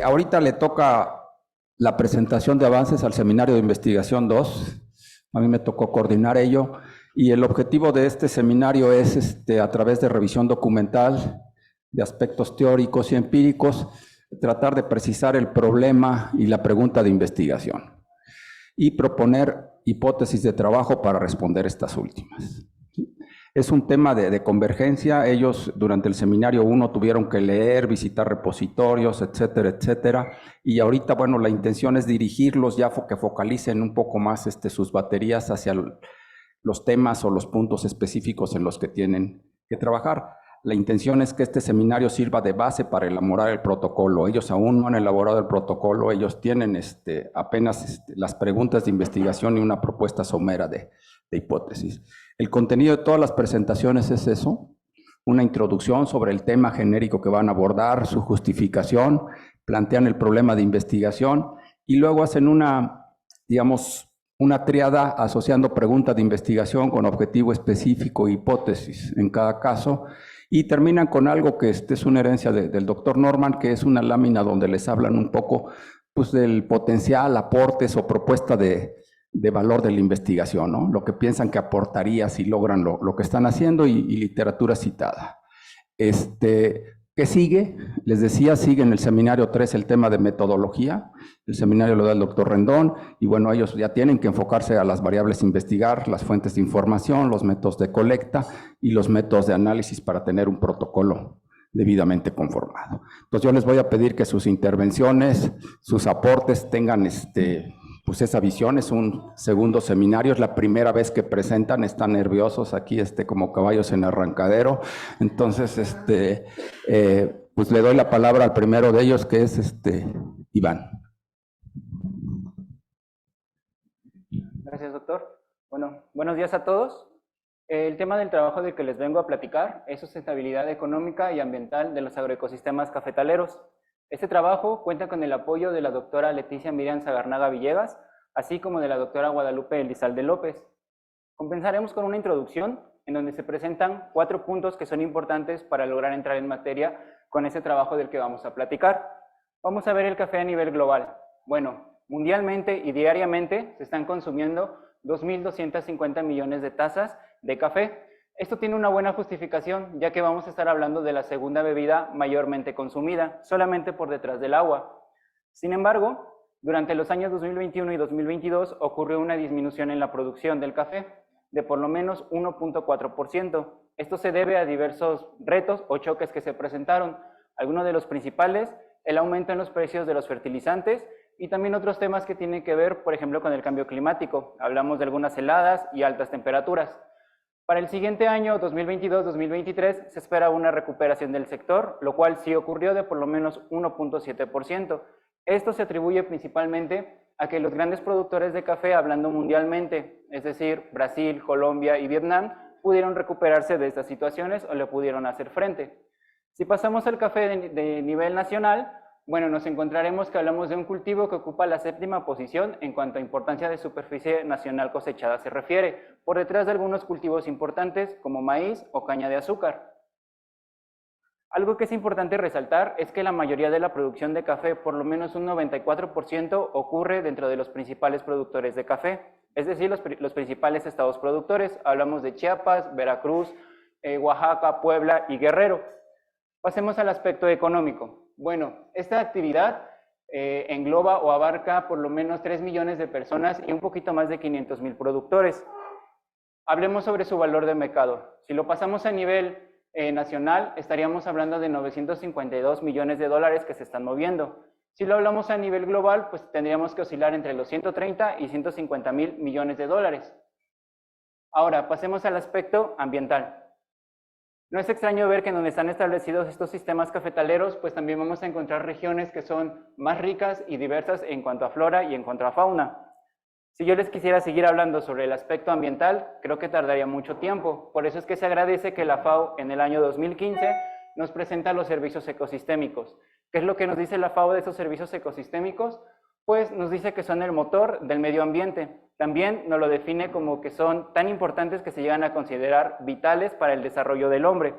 Ahorita le toca la presentación de avances al Seminario de Investigación 2. A mí me tocó coordinar ello y el objetivo de este seminario es, a través de revisión documental, de aspectos teóricos y empíricos, tratar de precisar el problema y la pregunta de investigación y proponer hipótesis de trabajo para responder estas últimas. Es un tema de convergencia. Ellos durante el seminario 1 tuvieron que leer, visitar repositorios, etcétera, etcétera. Y ahorita, bueno, la intención es dirigirlos ya que focalicen un poco más sus baterías hacia los temas o los puntos específicos en los que tienen que trabajar. La intención es que este seminario sirva de base para elaborar el protocolo. Ellos aún no han elaborado el protocolo, ellos tienen apenas las preguntas de investigación y una propuesta somera de hipótesis. El contenido de todas las presentaciones es eso, una introducción sobre el tema genérico que van a abordar, su justificación, plantean el problema de investigación y luego hacen una tríada asociando pregunta de investigación con objetivo específico e hipótesis en cada caso, y terminan con algo que es una herencia del doctor Norman, que es una lámina donde les hablan un poco pues, del potencial, aportes o propuesta de valor de la investigación, ¿no? Lo que piensan que aportaría si logran lo que están haciendo y literatura citada. ¿Qué sigue? Les decía, sigue en el seminario 3 el tema de metodología. El seminario lo da el doctor Rendón y bueno, ellos ya tienen que enfocarse a las variables a investigar, las fuentes de información, los métodos de colecta y los métodos de análisis para tener un protocolo debidamente conformado. Entonces yo les voy a pedir que sus intervenciones, sus aportes tengan pues esa visión. Es un segundo seminario, es la primera vez que presentan, están nerviosos aquí como caballos en arrancadero. Entonces, pues le doy la palabra al primero de ellos, que es Iván. Gracias, doctor. Bueno, buenos días a todos. El tema del trabajo del que les vengo a platicar es sustentabilidad económica y ambiental de los agroecosistemas cafetaleros. Este trabajo cuenta con el apoyo de la doctora Leticia Miriam Zagarnaga Villegas, así como de la doctora Guadalupe Elizalde López. Comenzaremos con una introducción en donde se presentan 4 puntos que son importantes para lograr entrar en materia con ese trabajo del que vamos a platicar. Vamos a ver el café a nivel global. Bueno, mundialmente y diariamente se están consumiendo 2.250 millones de tazas de café. Esto tiene una buena justificación, ya que vamos a estar hablando de la segunda bebida mayormente consumida, solamente por detrás del agua. Sin embargo, durante los años 2021 y 2022 ocurrió una disminución en la producción del café de por lo menos 1.4%. Esto se debe a diversos retos o choques que se presentaron. Algunos de los principales, el aumento en los precios de los fertilizantes y también otros temas que tienen que ver, por ejemplo, con el cambio climático. Hablamos de algunas heladas y altas temperaturas. Para el siguiente año, 2022-2023, se espera una recuperación del sector, lo cual sí ocurrió de por lo menos 1.7%. Esto se atribuye principalmente a que los grandes productores de café, hablando mundialmente, es decir, Brasil, Colombia y Vietnam, pudieron recuperarse de estas situaciones o le pudieron hacer frente. Si pasamos al café de nivel nacional, bueno, nos encontraremos que hablamos de un cultivo que ocupa la 7ª posición en cuanto a importancia de superficie nacional cosechada se refiere, por detrás de algunos cultivos importantes como maíz o caña de azúcar. Algo que es importante resaltar es que la mayoría de la producción de café, por lo menos un 94%, ocurre dentro de los principales productores de café, es decir, los principales estados productores. Hablamos de Chiapas, Veracruz, Oaxaca, Puebla y Guerrero. Pasemos al aspecto económico. Bueno, esta actividad engloba o abarca por lo menos 3 millones de personas y un poquito más de 500,000 productores. Hablemos sobre su valor de mercado. Si lo pasamos a nivel nacional, estaríamos hablando de 952 millones de dólares que se están moviendo. Si lo hablamos a nivel global, pues tendríamos que oscilar entre los 130 y 150,000 millones de dólares. Ahora, pasemos al aspecto ambiental. No es extraño ver que donde están establecidos estos sistemas cafetaleros, pues también vamos a encontrar regiones que son más ricas y diversas en cuanto a flora y en cuanto a fauna. Si yo les quisiera seguir hablando sobre el aspecto ambiental, creo que tardaría mucho tiempo. Por eso es que se agradece que la FAO en el año 2015 nos presenta los servicios ecosistémicos. ¿Qué es lo que nos dice la FAO de esos servicios ecosistémicos? Pues nos dice que son el motor del medio ambiente. También nos lo define como que son tan importantes que se llegan a considerar vitales para el desarrollo del hombre.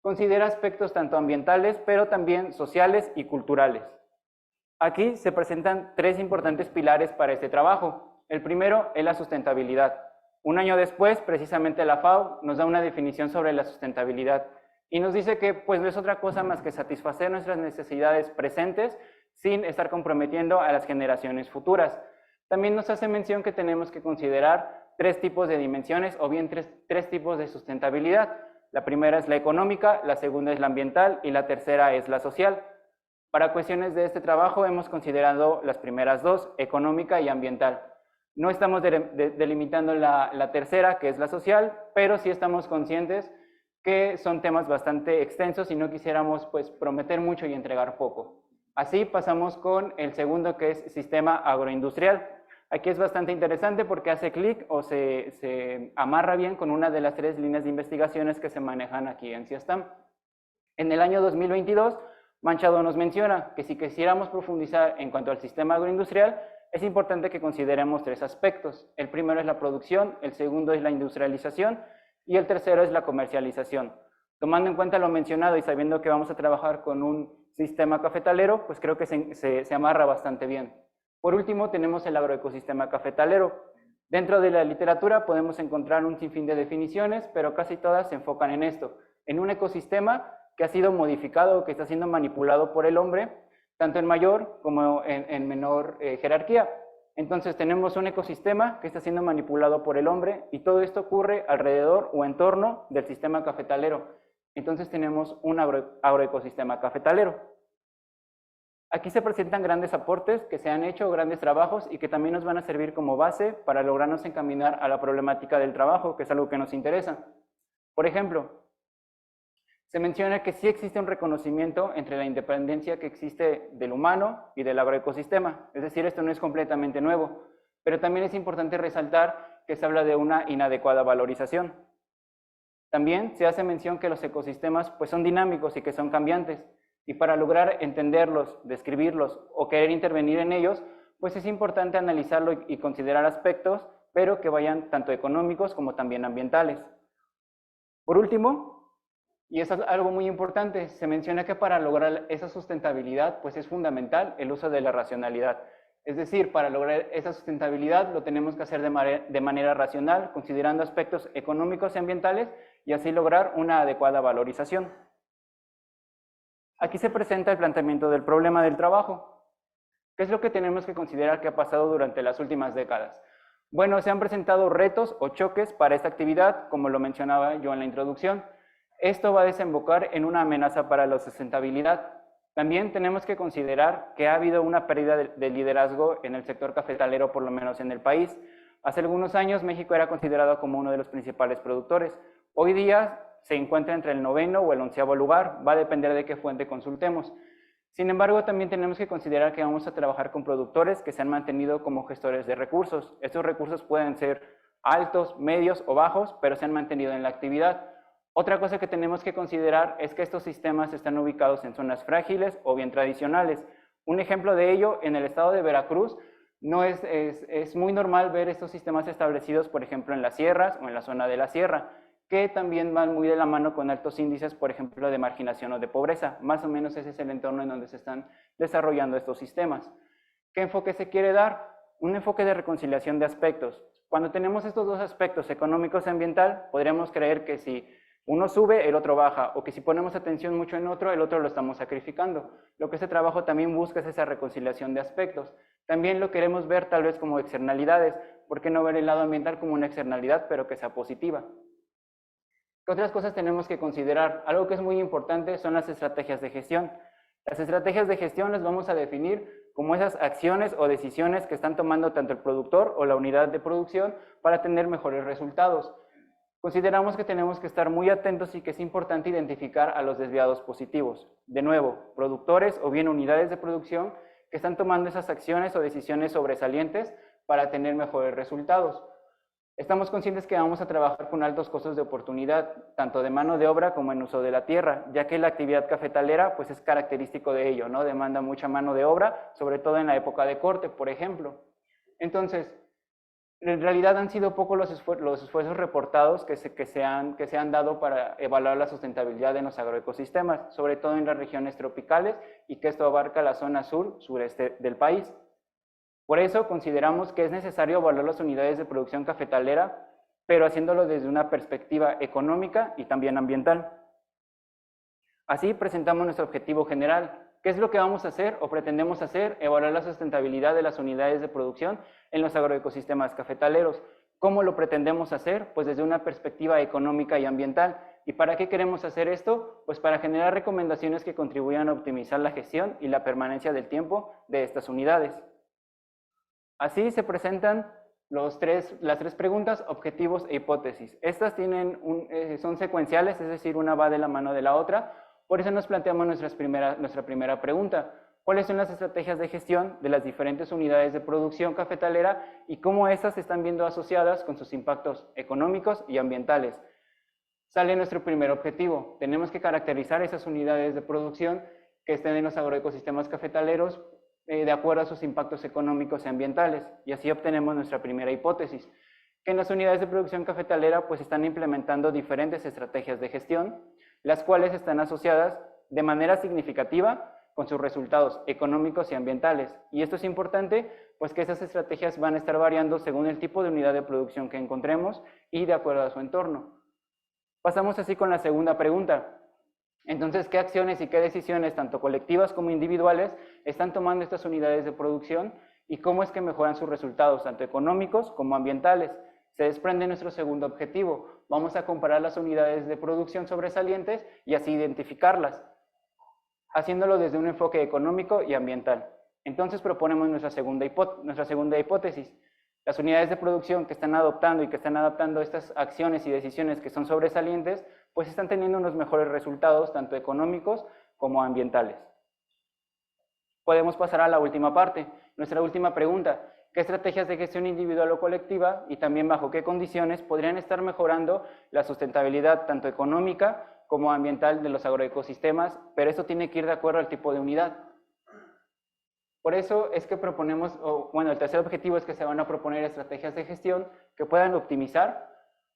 Considera aspectos tanto ambientales, pero también sociales y culturales. Aquí se presentan tres importantes pilares para este trabajo. El primero es la sustentabilidad. Un año después, precisamente la FAO nos da una definición sobre la sustentabilidad y nos dice que pues no es otra cosa más que satisfacer nuestras necesidades presentes sin estar comprometiendo a las generaciones futuras. También nos hace mención que tenemos que considerar tres tipos de dimensiones o bien tres tipos de sustentabilidad. La primera es la económica, la segunda es la ambiental y la tercera es la social. Para cuestiones de este trabajo hemos considerado las primeras dos, económica y ambiental. No estamos delimitando la tercera, que es la social, pero sí estamos conscientes que son temas bastante extensos y no quisiéramos pues prometer mucho y entregar poco. Así pasamos con el segundo, que es sistema agroindustrial. Aquí es bastante interesante porque hace clic o se amarra bien con una de las tres líneas de investigaciones que se manejan aquí en CIESTAM. En el año 2022, Manchado nos menciona que si quisiéramos profundizar en cuanto al sistema agroindustrial, es importante que consideremos tres aspectos. El primero es la producción, el segundo es la industrialización y el tercero es la comercialización. Tomando en cuenta lo mencionado y sabiendo que vamos a trabajar con un sistema cafetalero, pues creo que se amarra bastante bien. Por último, tenemos el agroecosistema cafetalero. Dentro de la literatura podemos encontrar un sinfín de definiciones, pero casi todas se enfocan en esto, en un ecosistema que ha sido modificado, que está siendo manipulado por el hombre, tanto en mayor como en menor jerarquía. Entonces tenemos un ecosistema que está siendo manipulado por el hombre y todo esto ocurre alrededor o en torno del sistema cafetalero. Entonces tenemos un agroecosistema cafetalero. Aquí se presentan grandes aportes que se han hecho, grandes trabajos y que también nos van a servir como base para lograrnos encaminar a la problemática del trabajo, que es algo que nos interesa. Por ejemplo, se menciona que sí existe un reconocimiento entre la independencia que existe del humano y del agroecosistema. Es decir, esto no es completamente nuevo, pero también es importante resaltar que se habla de una inadecuada valorización. También se hace mención que los ecosistemas pues, son dinámicos y que son cambiantes, y para lograr entenderlos, describirlos o querer intervenir en ellos, pues es importante analizarlo y considerar aspectos, pero que vayan tanto económicos como también ambientales. Por último, y eso es algo muy importante, se menciona que para lograr esa sustentabilidad, pues es fundamental el uso de la racionalidad. Es decir, para lograr esa sustentabilidad lo tenemos que hacer de manera racional, considerando aspectos económicos y ambientales, y así lograr una adecuada valorización. Aquí se presenta el planteamiento del problema del trabajo. ¿Qué es lo que tenemos que considerar que ha pasado durante las últimas décadas? Bueno, se han presentado retos o choques para esta actividad, como lo mencionaba yo en la introducción. Esto va a desembocar en una amenaza para la sustentabilidad. También tenemos que considerar que ha habido una pérdida de liderazgo en el sector cafetalero, por lo menos en el país. Hace algunos años México era considerado como uno de los principales productores. Hoy día se encuentra entre el 9º o el 11º lugar, va a depender de qué fuente consultemos. Sin embargo, también tenemos que considerar que vamos a trabajar con productores que se han mantenido como gestores de recursos. Estos recursos pueden ser altos, medios o bajos, pero se han mantenido en la actividad. Otra cosa que tenemos que considerar es que estos sistemas están ubicados en zonas frágiles o bien tradicionales. Un ejemplo de ello, en el estado de Veracruz, no es muy normal ver estos sistemas establecidos, por ejemplo, en las sierras o en la zona de la sierra, que también van muy de la mano con altos índices, por ejemplo, de marginación o de pobreza. Más o menos ese es el entorno en donde se están desarrollando estos sistemas. ¿Qué enfoque se quiere dar? Un enfoque de reconciliación de aspectos. Cuando tenemos estos dos aspectos, económicos y ambiental, podríamos creer que si uno sube, el otro baja, o que si ponemos atención mucho en otro, el otro lo estamos sacrificando. Lo que este trabajo también busca es esa reconciliación de aspectos. También lo queremos ver tal vez como externalidades. ¿Por qué no ver el lado ambiental como una externalidad, pero que sea positiva? ¿Qué otras cosas tenemos que considerar? Algo que es muy importante son las estrategias de gestión. Las estrategias de gestión las vamos a definir como esas acciones o decisiones que están tomando tanto el productor o la unidad de producción para tener mejores resultados. Consideramos que tenemos que estar muy atentos y que es importante identificar a los desviados positivos. De nuevo, productores o bien unidades de producción que están tomando esas acciones o decisiones sobresalientes para tener mejores resultados. Estamos conscientes que vamos a trabajar con altos costos de oportunidad, tanto de mano de obra como en uso de la tierra, ya que la actividad cafetalera pues es característico de ello, ¿no? Demanda mucha mano de obra, sobre todo en la época de corte, por ejemplo. Entonces, En realidad han sido pocos los esfuerzos reportados que se han dado para evaluar la sustentabilidad de los agroecosistemas, sobre todo en las regiones tropicales, y que esto abarca la zona sureste del país. Por eso consideramos que es necesario evaluar las unidades de producción cafetalera, pero haciéndolo desde una perspectiva económica y también ambiental. Así presentamos nuestro objetivo general. ¿Qué es lo que vamos a hacer o pretendemos hacer? Evaluar la sustentabilidad de las unidades de producción en los agroecosistemas cafetaleros. ¿Cómo lo pretendemos hacer? Pues desde una perspectiva económica y ambiental. ¿Y para qué queremos hacer esto? Pues para generar recomendaciones que contribuyan a optimizar la gestión y la permanencia del tiempo de estas unidades. Así se presentan las tres preguntas, objetivos e hipótesis. Estas son secuenciales, es decir, una va de la mano de la otra. Por eso nos planteamos nuestra primera pregunta. ¿Cuáles son las estrategias de gestión de las diferentes unidades de producción cafetalera y cómo estas se están viendo asociadas con sus impactos económicos y ambientales? Sale nuestro primer objetivo. Tenemos que caracterizar esas unidades de producción que estén en los agroecosistemas cafetaleros de acuerdo a sus impactos económicos y ambientales. Y así obtenemos nuestra primera hipótesis, que en las unidades de producción cafetalera pues están implementando diferentes estrategias de gestión, las cuales están asociadas de manera significativa con sus resultados económicos y ambientales. Y esto es importante, pues que esas estrategias van a estar variando según el tipo de unidad de producción que encontremos y de acuerdo a su entorno. Pasamos así con la segunda pregunta. Entonces, ¿qué acciones y qué decisiones, tanto colectivas como individuales, están tomando estas unidades de producción y cómo es que mejoran sus resultados, tanto económicos como ambientales? Se desprende nuestro segundo objetivo. Vamos a comparar las unidades de producción sobresalientes y así identificarlas, haciéndolo desde un enfoque económico y ambiental. Entonces proponemos nuestra segunda hipótesis. Las unidades de producción que están adoptando y que están adaptando estas acciones y decisiones que son sobresalientes, pues están teniendo unos mejores resultados, tanto económicos como ambientales. Podemos pasar a la última parte, nuestra última pregunta. ¿Qué estrategias de gestión individual o colectiva y también bajo qué condiciones podrían estar mejorando la sustentabilidad tanto económica como ambiental de los agroecosistemas? Pero esto tiene que ir de acuerdo al tipo de unidad. Por eso es que proponemos, el tercer objetivo es que se van a proponer estrategias de gestión que puedan optimizar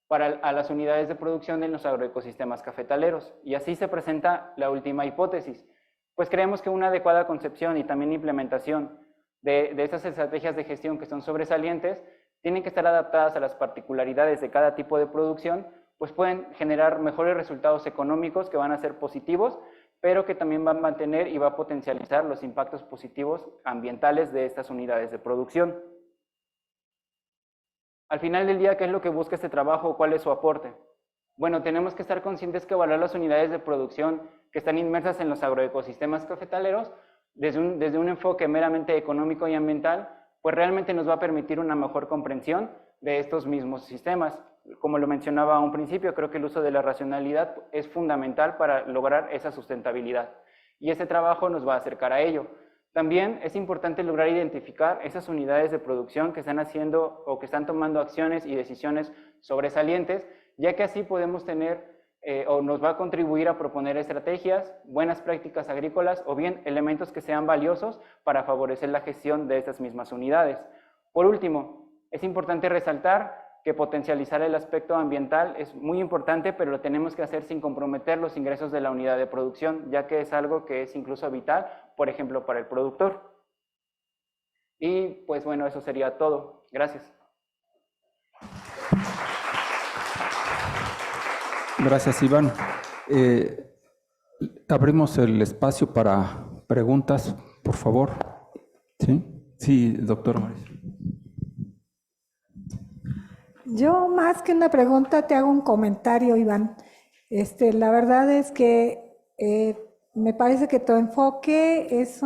a las unidades de producción en los agroecosistemas cafetaleros. Y así se presenta la última hipótesis. Pues creemos que una adecuada concepción y también implementación de estas estrategias de gestión que son sobresalientes tienen que estar adaptadas a las particularidades de cada tipo de producción, pues pueden generar mejores resultados económicos que van a ser positivos, pero que también van a mantener y va a potencializar los impactos positivos ambientales de estas unidades de producción. Al final del día, ¿qué es lo que busca este trabajo? ¿Cuál es su aporte? Bueno, tenemos que estar conscientes que evaluar las unidades de producción que están inmersas en los agroecosistemas cafetaleros desde un enfoque meramente económico y ambiental, pues realmente nos va a permitir una mejor comprensión de estos mismos sistemas. Como lo mencionaba a un principio, creo que el uso de la racionalidad es fundamental para lograr esa sustentabilidad. Y este trabajo nos va a acercar a ello. También es importante lograr identificar esas unidades de producción que están haciendo o que están tomando acciones y decisiones sobresalientes, ya que así podemos tener o nos va a contribuir a proponer estrategias, buenas prácticas agrícolas o bien elementos que sean valiosos para favorecer la gestión de estas mismas unidades. Por último, es importante resaltar que potencializar el aspecto ambiental es muy importante, pero lo tenemos que hacer sin comprometer los ingresos de la unidad de producción, ya que es algo que es incluso vital, por ejemplo, para el productor. Y pues bueno, eso sería todo. Gracias. Gracias, Iván. Abrimos el espacio para preguntas, por favor. Sí, doctor Mauricio. Yo más que una pregunta te hago un comentario, Iván. La verdad es que me parece que tu enfoque es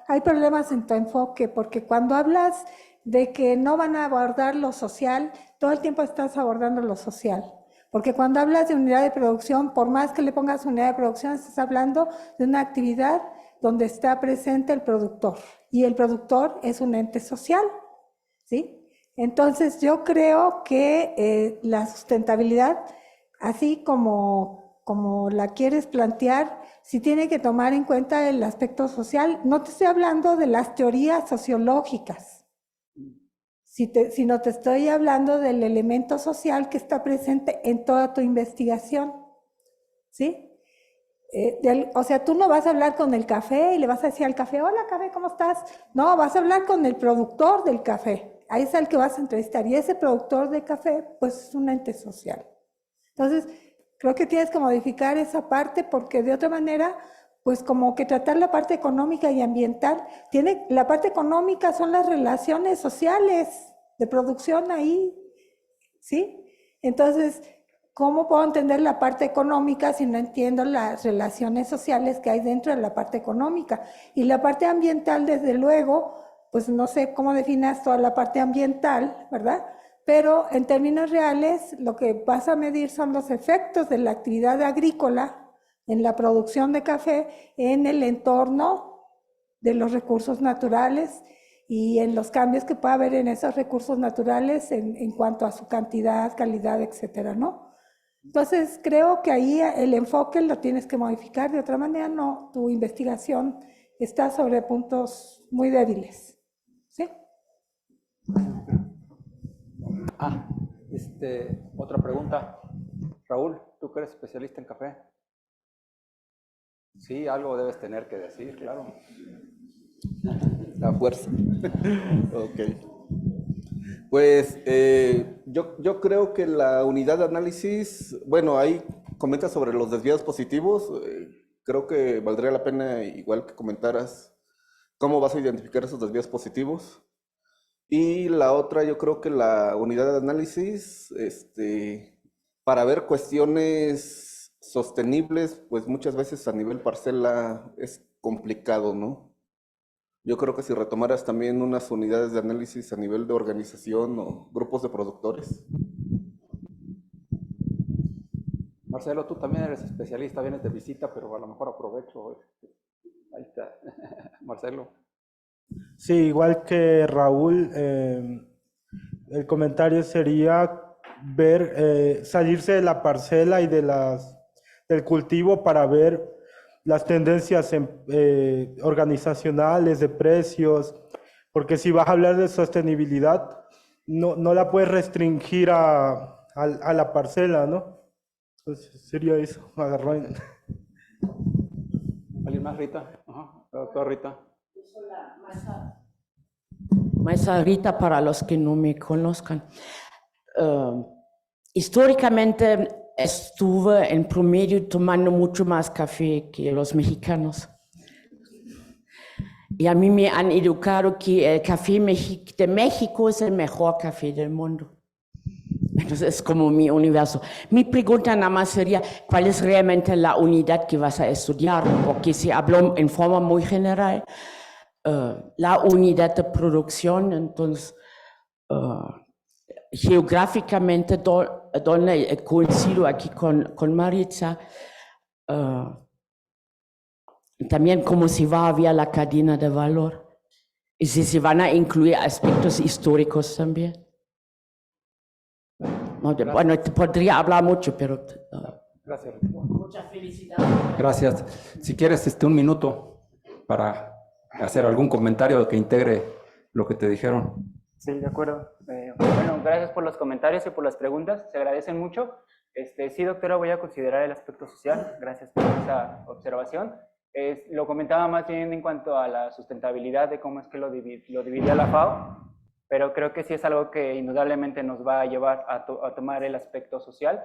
hay problemas en tu enfoque, porque cuando hablas de que no van a abordar lo social, todo el tiempo estás abordando lo social. Porque cuando hablas de unidad de producción, por más que le pongas unidad de producción, estás hablando de una actividad donde está presente el productor. Y el productor es un ente social, ¿sí? Entonces, yo creo que la sustentabilidad, así como la quieres plantear, sí tiene que tomar en cuenta el aspecto social. No te estoy hablando de las teorías sociológicas, sino te estoy hablando del elemento social que está presente en toda tu investigación, ¿sí? O sea, tú no vas a hablar con el café y le vas a decir al café, hola café, ¿cómo estás? No, vas a hablar con el productor del café, ahí es al que vas a entrevistar, y ese productor de café, pues es un ente social. Entonces, creo que tienes que modificar esa parte porque de otra manera, pues como que tratar la parte económica y ambiental, la parte económica son las relaciones sociales de producción ahí, ¿sí? Entonces, ¿cómo puedo entender la parte económica si no entiendo las relaciones sociales que hay dentro de la parte económica? Y la parte ambiental, desde luego, pues no sé cómo definas toda la parte ambiental, ¿verdad? Pero en términos reales, lo que vas a medir son los efectos de la actividad agrícola en la producción de café en el entorno de los recursos naturales y en los cambios que pueda haber en esos recursos naturales en cuanto a su cantidad, calidad, etcétera, ¿no? Entonces, creo que ahí el enfoque lo tienes que modificar, de otra manera no, tu investigación está sobre puntos muy débiles, ¿sí? Otra pregunta. Raúl, ¿tú que eres especialista en café? Sí, algo debes tener que decir, claro. La fuerza. Ok. Pues yo creo que la unidad de análisis, bueno, ahí comenta sobre los desviados positivos. Creo que valdría la pena igual que comentaras cómo vas a identificar esos desviados positivos. Y la otra, yo creo que la unidad de análisis, para ver cuestiones sostenibles, pues muchas veces a nivel parcela es complicado, ¿no? Yo creo que si retomaras también unas unidades de análisis a nivel de organización o grupos de productores. Marcelo, tú también eres especialista, vienes de visita, pero a lo mejor aprovecho. Ahí está. Marcelo. Sí, igual que Raúl, el comentario sería ver, salirse de la parcela y del cultivo para ver las tendencias organizacionales de precios, porque si vas a hablar de sostenibilidad, no la puedes restringir a la parcela, ¿no? Entonces sería eso, agarrar. ¿Alguien más, Rita? Ajá, doctor Rita. Maestra Rita, para los que no me conozcan. Históricamente estuve en promedio tomando mucho más café que los mexicanos. Y a mí me han educado que el café de México es el mejor café del mundo. Entonces es como mi universo. Mi pregunta nada más sería, ¿cuál es realmente la unidad que vas a estudiar? Porque se habló en forma muy general. La unidad de producción, entonces, geográficamente, donde coincido aquí con Maritza, también cómo se va a ver la cadena de valor y si se van a incluir aspectos históricos también. Bueno, podría hablar mucho, pero... Gracias. Muchas felicidades. Gracias. Si quieres un minuto para hacer algún comentario que integre lo que te dijeron. Sí, de acuerdo. Bueno, gracias por los comentarios y por las preguntas, se agradecen mucho. Sí, doctora, voy a considerar el aspecto social, gracias por esa observación. Lo comentaba más bien en cuanto a la sustentabilidad, de cómo es que lo dividía la FAO, pero creo que sí es algo que indudablemente nos va a llevar a tomar el aspecto social.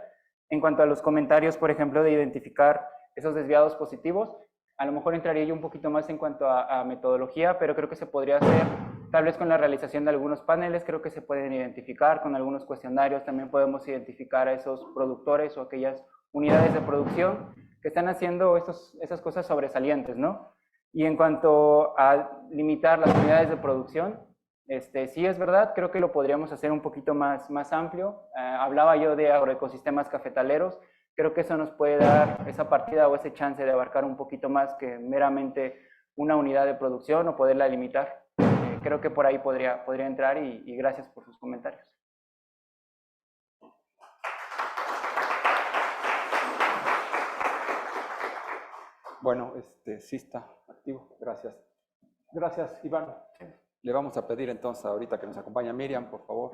En cuanto a los comentarios, por ejemplo, de identificar esos desviados positivos, a lo mejor entraría yo un poquito más en cuanto a metodología, pero creo que se podría hacer tal vez con la realización de algunos paneles, creo que se pueden identificar, con algunos cuestionarios también podemos identificar a esos productores o aquellas unidades de producción que están haciendo esas cosas sobresalientes, ¿no? Y en cuanto a limitar las unidades de producción, sí es verdad, creo que lo podríamos hacer un poquito más amplio. Hablaba yo de agroecosistemas cafetaleros, creo que eso nos puede dar esa partida o ese chance de abarcar un poquito más que meramente una unidad de producción o poderla limitar. Creo que por ahí podría entrar y gracias por sus comentarios. Bueno, sí está activo. Gracias. Gracias, Iván. Le vamos a pedir entonces ahorita que nos acompañe Miriam, por favor.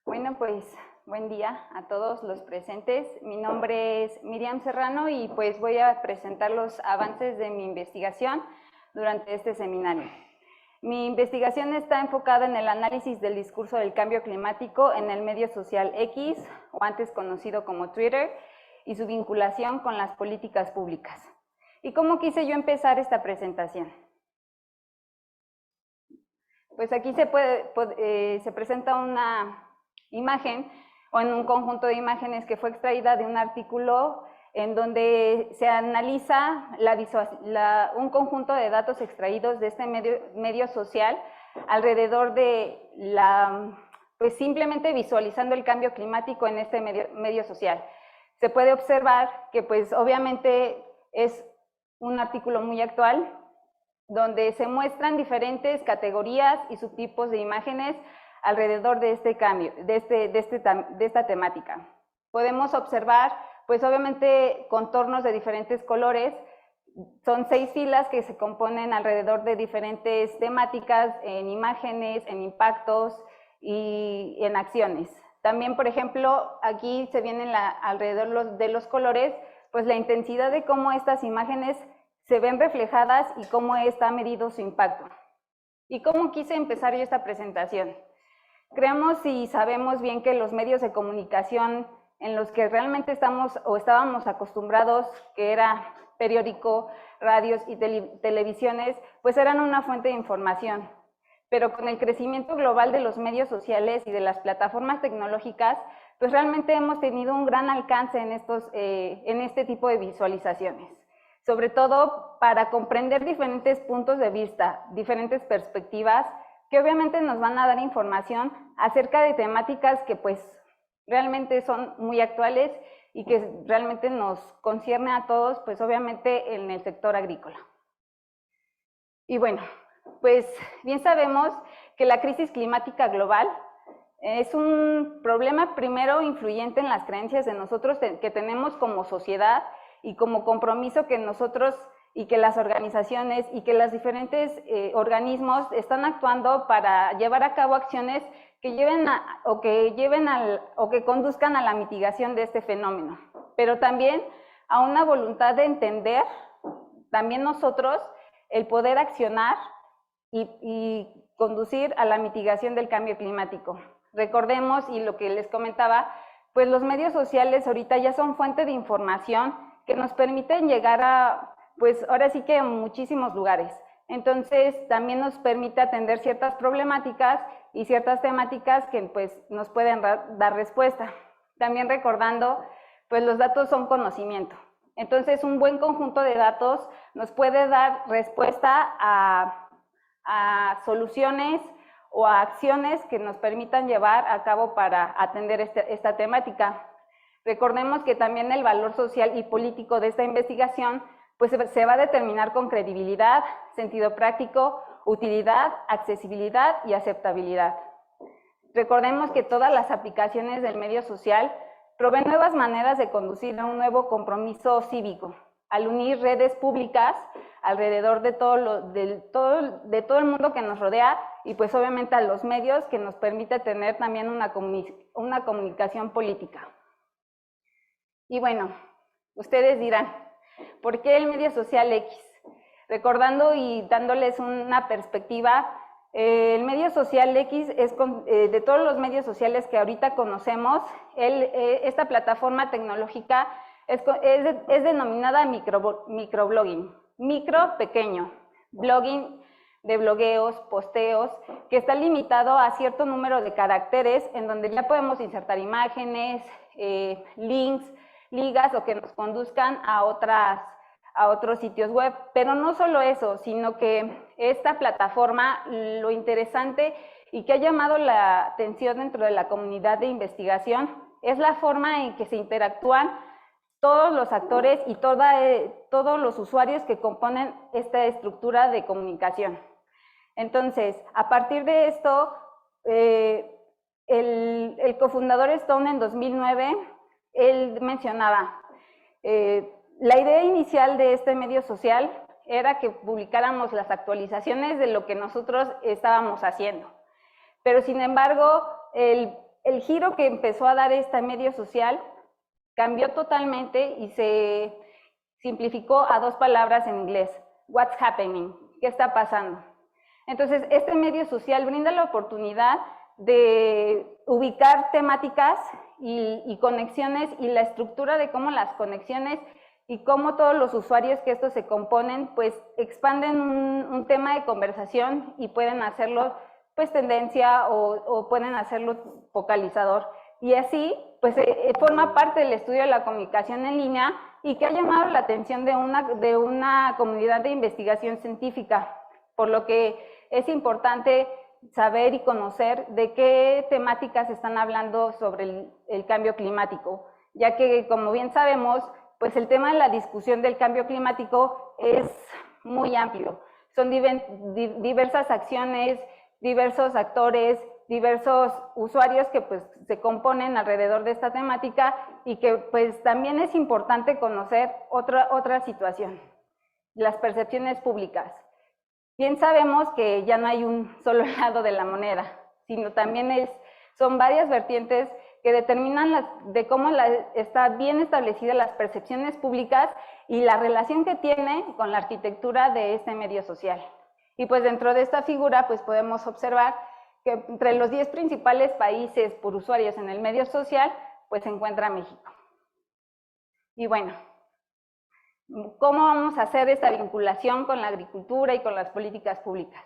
Bueno, pues buen día a todos los presentes. Mi nombre es Miriam Serrano y pues voy a presentar los avances de mi investigación durante este seminario. Mi investigación está enfocada en el análisis del discurso del cambio climático en el medio social X, o antes conocido como Twitter, y su vinculación con las políticas públicas. ¿Y cómo quise yo empezar esta presentación? Pues aquí se presenta una imagen o en un conjunto de imágenes que fue extraída de un artículo en donde se analiza un conjunto de datos extraídos de este medio social alrededor de pues simplemente visualizando el cambio climático en este medio social. Se puede observar que pues obviamente es un artículo muy actual donde se muestran diferentes categorías y subtipos de imágenes alrededor de este cambio, de esta temática. Podemos observar, pues obviamente, contornos de diferentes colores. Son 6 filas que se componen alrededor de diferentes temáticas en imágenes, en impactos y en acciones. También, por ejemplo, aquí se vienen alrededor de los colores, pues la intensidad de cómo estas imágenes se ven reflejadas y cómo está medido su impacto. ¿Y cómo quise empezar yo esta presentación? Creemos y sabemos bien que los medios de comunicación en los que realmente estábamos acostumbrados, que era periódico, radios y televisiones, pues eran una fuente de información. Pero con el crecimiento global de los medios sociales y de las plataformas tecnológicas, pues realmente hemos tenido un gran alcance en este tipo de visualizaciones. Sobre todo para comprender diferentes puntos de vista, diferentes perspectivas, que obviamente nos van a dar información acerca de temáticas que pues realmente son muy actuales y que realmente nos concierne a todos, pues obviamente en el sector agrícola. Y bueno, pues bien sabemos que la crisis climática global es un problema primero influyente en las creencias de nosotros que tenemos como sociedad y como compromiso que nosotros y que las organizaciones y que los diferentes organismos están actuando para llevar a cabo acciones que que conduzcan a la mitigación de este fenómeno, pero también a una voluntad de entender también nosotros el poder accionar y conducir a la mitigación del cambio climático. Recordemos, y lo que les comentaba, pues los medios sociales ahorita ya son fuente de información que nos permiten llegar a, pues ahora sí que en muchísimos lugares. Entonces también nos permite atender ciertas problemáticas y ciertas temáticas que pues nos pueden dar respuesta. También recordando, pues los datos son conocimiento. Entonces un buen conjunto de datos nos puede dar respuesta a soluciones o a acciones que nos permitan llevar a cabo para atender esta temática. Recordemos que también el valor social y político de esta investigación pues se va a determinar con credibilidad, sentido práctico, utilidad, accesibilidad y aceptabilidad. Recordemos que todas las aplicaciones del medio social proveen nuevas maneras de conducir a un nuevo compromiso cívico, al unir redes públicas alrededor de todo el mundo que nos rodea y pues obviamente a los medios que nos permite tener también una comunicación política. Y bueno, Ustedes dirán, ¿por qué el medio social X? Recordando y dándoles una perspectiva, el medio social X es de todos los medios sociales que ahorita conocemos, esta plataforma tecnológica es denominada microblogging, micro, pequeño, blogging de blogueos, posteos, que está limitado a cierto número de caracteres en donde ya podemos insertar imágenes, links, ligas o que nos conduzcan a otros sitios web. Pero no solo eso, sino que esta plataforma, lo interesante y que ha llamado la atención dentro de la comunidad de investigación, es la forma en que se interactúan todos los actores y todos los usuarios que componen esta estructura de comunicación. Entonces, a partir de esto, el cofundador Stone en 2009, él mencionaba, la idea inicial de este medio social era que publicáramos las actualizaciones de lo que nosotros estábamos haciendo. Pero sin embargo, el giro que empezó a dar este medio social cambió totalmente y se simplificó a dos palabras en inglés: what's happening, ¿qué está pasando? Entonces, este medio social brinda la oportunidad de ubicar temáticas y conexiones y la estructura de cómo las conexiones y cómo todos los usuarios que estos se componen, pues expanden un tema de conversación y pueden hacerlo pues tendencia o pueden hacerlo focalizador. Y así, pues forma parte del estudio de la comunicación en línea y que ha llamado la atención de una comunidad de investigación científica, por lo que es importante saber y conocer de qué temáticas están hablando sobre el cambio climático, ya que, como bien sabemos, pues el tema de la discusión del cambio climático es muy amplio. Son diversas acciones, diversos actores, diversos usuarios que pues se componen alrededor de esta temática y que pues también es importante conocer otra situación, las percepciones públicas. Bien sabemos que ya no hay un solo lado de la moneda, sino también son varias vertientes que determinan de cómo está bien establecida las percepciones públicas y la relación que tiene con la arquitectura de este medio social. Y pues dentro de esta figura pues podemos observar que entre los 10 principales países por usuarios en el medio social pues se encuentra México. Y bueno, ¿cómo vamos a hacer esta vinculación con la agricultura y con las políticas públicas?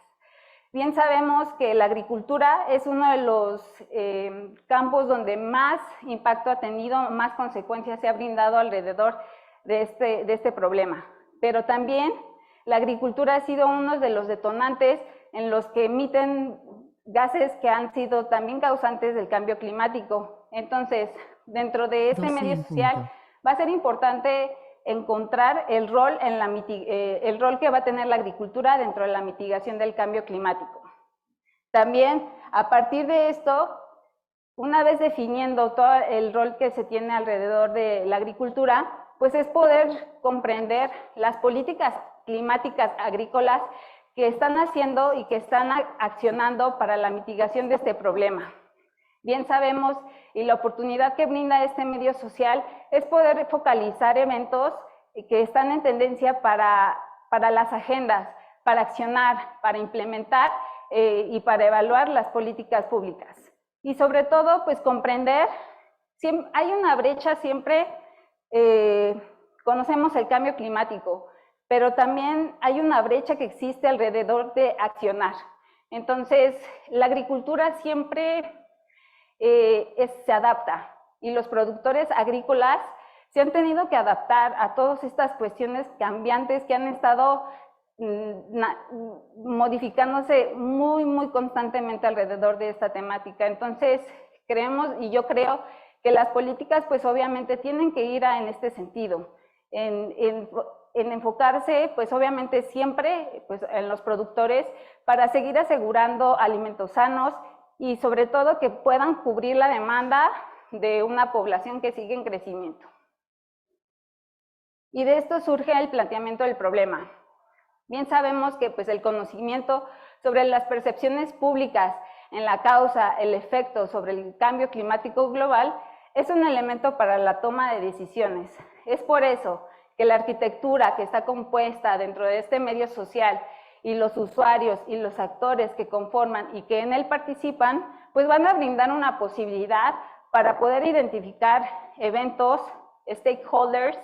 Bien sabemos que la agricultura es uno de los campos donde más impacto ha tenido, más consecuencias se ha brindado alrededor de este problema. Pero también la agricultura ha sido uno de los detonantes en los que emiten gases que han sido también causantes del cambio climático. Entonces, dentro de este medio social va a ser importante encontrar el rol que va a tener la agricultura dentro de la mitigación del cambio climático. También, a partir de esto, una vez definiendo todo el rol que se tiene alrededor de la agricultura, pues es poder comprender las políticas climáticas agrícolas que están haciendo y que están accionando para la mitigación de este problema. Bien sabemos, y la oportunidad que brinda este medio social es poder focalizar eventos que están en tendencia para las agendas, para accionar, para implementar y para evaluar las políticas públicas. Y sobre todo, pues comprender, hay una brecha siempre, conocemos el cambio climático, pero también hay una brecha que existe alrededor de accionar. Entonces, la agricultura siempre se adapta y los productores agrícolas se han tenido que adaptar a todas estas cuestiones cambiantes que han estado modificándose muy constantemente alrededor de esta temática. Entonces, creemos, y yo creo, que las políticas pues obviamente tienen que ir en este sentido, en enfocarse pues obviamente siempre pues, en los productores para seguir asegurando alimentos sanos y sobre todo que puedan cubrir la demanda de una población que sigue en crecimiento. Y de esto surge el planteamiento del problema. Bien sabemos que pues, el conocimiento sobre las percepciones públicas en la causa, el efecto sobre el cambio climático global es un elemento para la toma de decisiones. Es por eso que la arquitectura que está compuesta dentro de este medio social y los usuarios y los actores que conforman y que en él participan, pues van a brindar una posibilidad para poder identificar eventos, stakeholders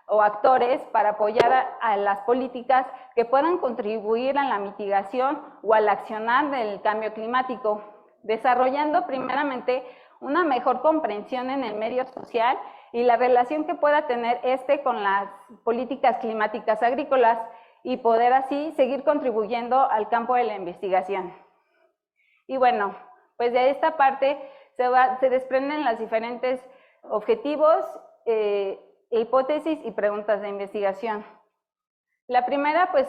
o actores para apoyar a las políticas que puedan contribuir a la mitigación o al accionar del cambio climático, desarrollando primeramente una mejor comprensión en el medio social y la relación que pueda tener con las políticas climáticas agrícolas y poder así seguir contribuyendo al campo de la investigación. Y bueno, pues de esta parte se desprenden los diferentes objetivos, hipótesis y preguntas de investigación. La primera, pues,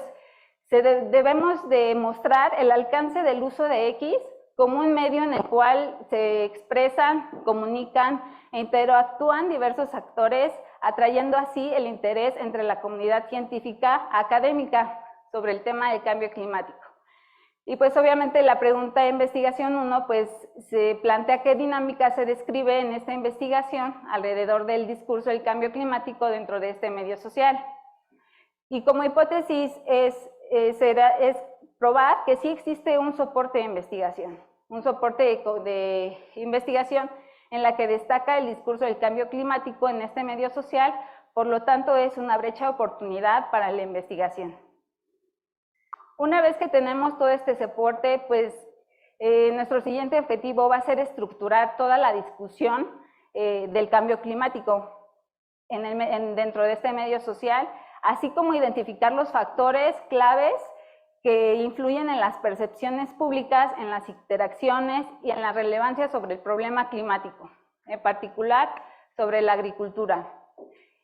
debemos demostrar el alcance del uso de X como un medio en el cual se expresan, comunican e interactúan diversos actores, atrayendo así el interés entre la comunidad científica académica sobre el tema del cambio climático. Y pues obviamente la pregunta de investigación 1 pues se plantea qué dinámica se describe en esta investigación alrededor del discurso del cambio climático dentro de este medio social. Y como hipótesis es probar que sí existe un soporte de investigación, de investigación en la que destaca el discurso del cambio climático en este medio social, por lo tanto es una brecha de oportunidad para la investigación. Una vez que tenemos todo este soporte, pues nuestro siguiente objetivo va a ser estructurar toda la discusión del cambio climático dentro de este medio social, así como identificar los factores claves que influyen en las percepciones públicas, en las interacciones y en la relevancia sobre el problema climático, en particular sobre la agricultura.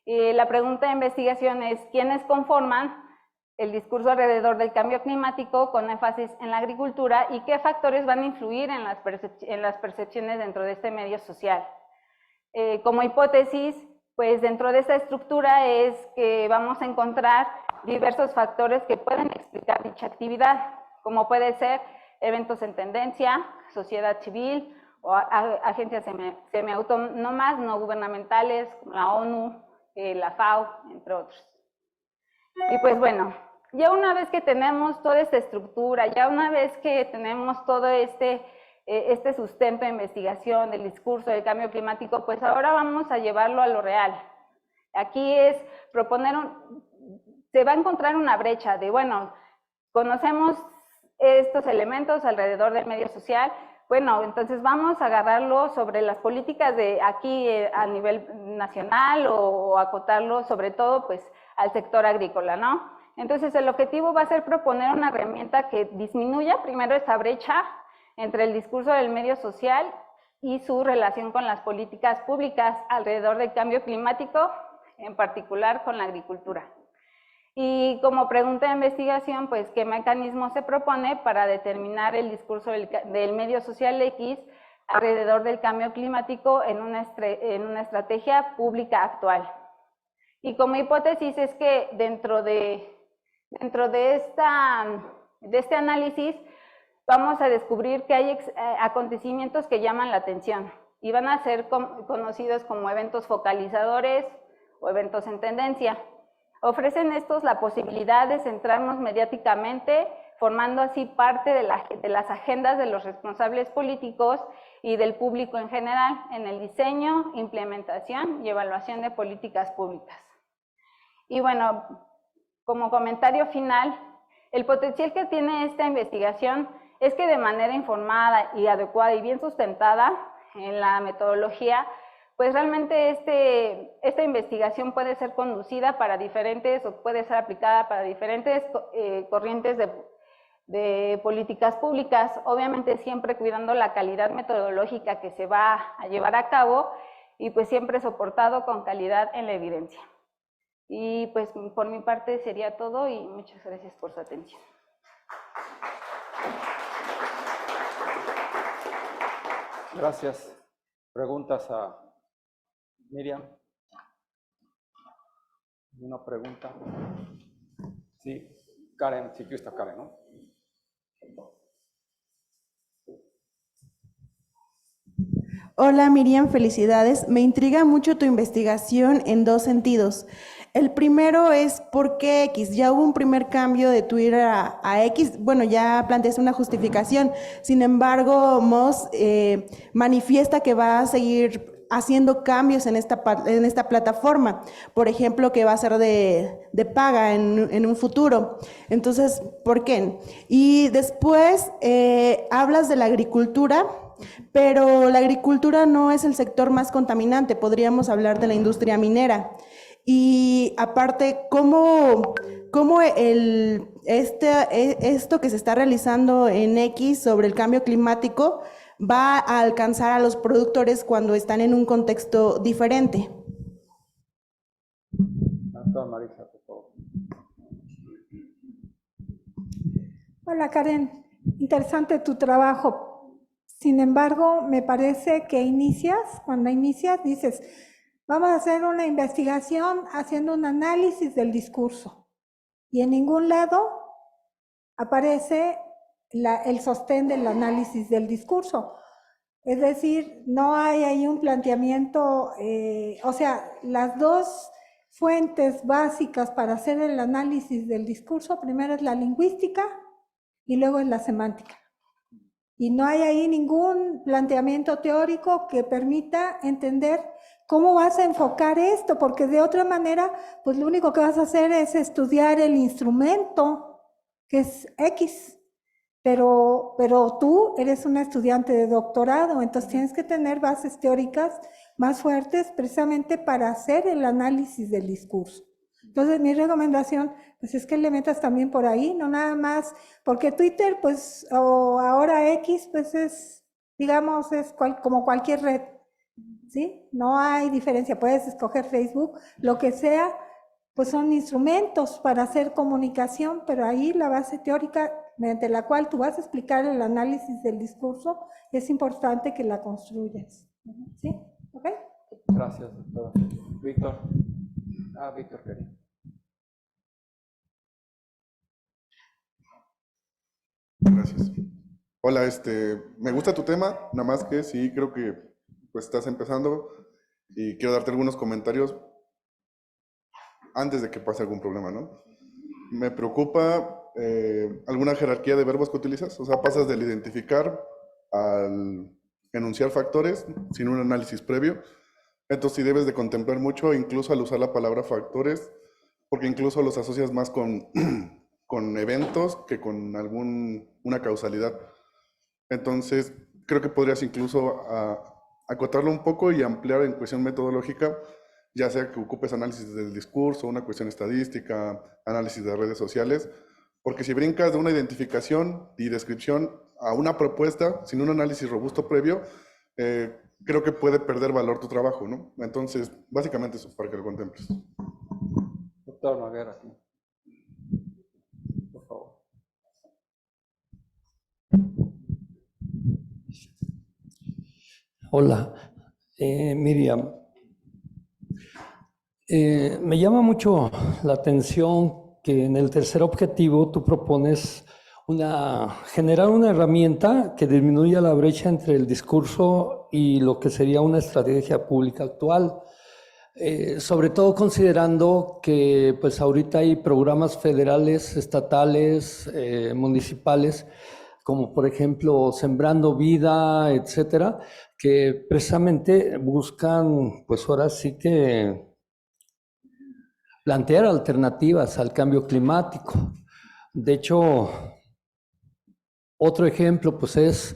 La pregunta de investigación es ¿quiénes conforman el discurso alrededor del cambio climático con énfasis en la agricultura y qué factores van a influir en las percepciones dentro de este medio social? Como hipótesis, pues dentro de esta estructura es que vamos a encontrar diversos factores que pueden explicar dicha actividad, como puede ser eventos en tendencia, sociedad civil o agencias semiautónomas no gubernamentales como la ONU, la FAO, entre otros. Y pues bueno, ya una vez que tenemos toda esta estructura, ya una vez que tenemos todo este sustento de investigación del discurso del cambio climático, pues ahora vamos a llevarlo a lo real. Aquí es proponer, se va a encontrar una brecha de, bueno, conocemos estos elementos alrededor del medio social, bueno, entonces vamos a agarrarlo sobre las políticas de aquí a nivel nacional o acotarlo sobre todo pues al sector agrícola, ¿no? Entonces el objetivo va a ser proponer una herramienta que disminuya primero esa brecha entre el discurso del medio social y su relación con las políticas públicas alrededor del cambio climático, en particular con la agricultura. Y como pregunta de investigación, pues, ¿qué mecanismo se propone para determinar el discurso del medio social X alrededor del cambio climático en una estrategia pública actual? Y como hipótesis es que dentro de este análisis vamos a descubrir que hay acontecimientos que llaman la atención y van a ser conocidos como eventos focalizadores o eventos en tendencia. Ofrecen estos la posibilidad de centrarnos mediáticamente, formando así parte de las agendas de los responsables políticos y del público en general en el diseño, implementación y evaluación de políticas públicas. Y bueno, como comentario final, el potencial que tiene esta investigación es que de manera informada y adecuada y bien sustentada en la metodología, pues realmente esta investigación puede ser conducida para diferentes o puede ser aplicada para diferentes corrientes de políticas públicas, obviamente siempre cuidando la calidad metodológica que se va a llevar a cabo y pues siempre soportado con calidad en la evidencia. Y pues por mi parte sería todo y muchas gracias por su atención. Gracias. ¿Preguntas a Miriam? ¿Una pregunta? Sí, Karen, sí que está Karen, ¿no? Hola Miriam, felicidades. Me intriga mucho tu investigación en dos sentidos. El primero es ¿por qué X? Ya hubo un primer cambio de Twitter a X. Bueno, ya planteaste una justificación. Sin embargo, Moss manifiesta que va a seguir haciendo cambios en esta plataforma. Por ejemplo, que va a ser de paga en un futuro. Entonces, ¿por qué? Y después hablas de la agricultura. Pero la agricultura no es el sector más contaminante, podríamos hablar de la industria minera. Y aparte, ¿cómo esto que se está realizando en X sobre el cambio climático va a alcanzar a los productores cuando están en un contexto diferente? Marisa, por favor. Hola Karen, interesante tu trabajo. Sin embargo, me parece que cuando inicias dices, vamos a hacer una investigación haciendo un análisis del discurso. Y en ningún lado aparece el sostén del análisis del discurso. Es decir, no hay ahí un planteamiento, o sea, las dos fuentes básicas para hacer el análisis del discurso, primero es la lingüística y luego es la semántica. Y no hay ahí ningún planteamiento teórico que permita entender cómo vas a enfocar esto, porque de otra manera, pues lo único que vas a hacer es estudiar el instrumento, que es X. Pero tú eres una estudiante de doctorado, entonces tienes que tener bases teóricas más fuertes precisamente para hacer el análisis del discurso. Entonces, mi recomendación, pues es que le metas también por ahí, no nada más, porque Twitter, pues, o ahora X, pues es, digamos, es como cualquier red, ¿sí? No hay diferencia, puedes escoger Facebook, lo que sea, pues son instrumentos para hacer comunicación, pero ahí la base teórica mediante la cual tú vas a explicar el análisis del discurso, es importante que la construyas, ¿sí? ¿Ok? Gracias, doctora. Víctor. Víctor quería. Gracias. Hola, me gusta tu tema, nada más que sí creo que pues estás empezando y quiero darte algunos comentarios antes de que pase algún problema, ¿no? Me preocupa alguna jerarquía de verbos que utilizas, o sea, pasas del identificar al enunciar factores sin un análisis previo. Entonces sí debes de contemplar mucho, incluso al usar la palabra factores, porque incluso los asocias más con, con eventos que con una causalidad. Entonces creo que podrías incluso acotarlo un poco y ampliar en cuestión metodológica, ya sea que ocupes análisis del discurso, una cuestión estadística, análisis de redes sociales, porque si brincas de una identificación y descripción a una propuesta sin un análisis robusto previo, creo que puede perder valor tu trabajo, ¿no? Entonces, básicamente eso, para que lo contemples. Doctor Noguera, aquí. Por favor. Hola, Miriam. Me llama mucho la atención que en el tercer objetivo tú propones generar una herramienta que disminuya la brecha entre el discurso y lo que sería una estrategia pública actual. Sobre todo considerando que pues ahorita hay programas federales, estatales, municipales, como por ejemplo Sembrando Vida, etcétera, que precisamente buscan, pues ahora sí que plantear alternativas al cambio climático. De hecho, otro ejemplo pues es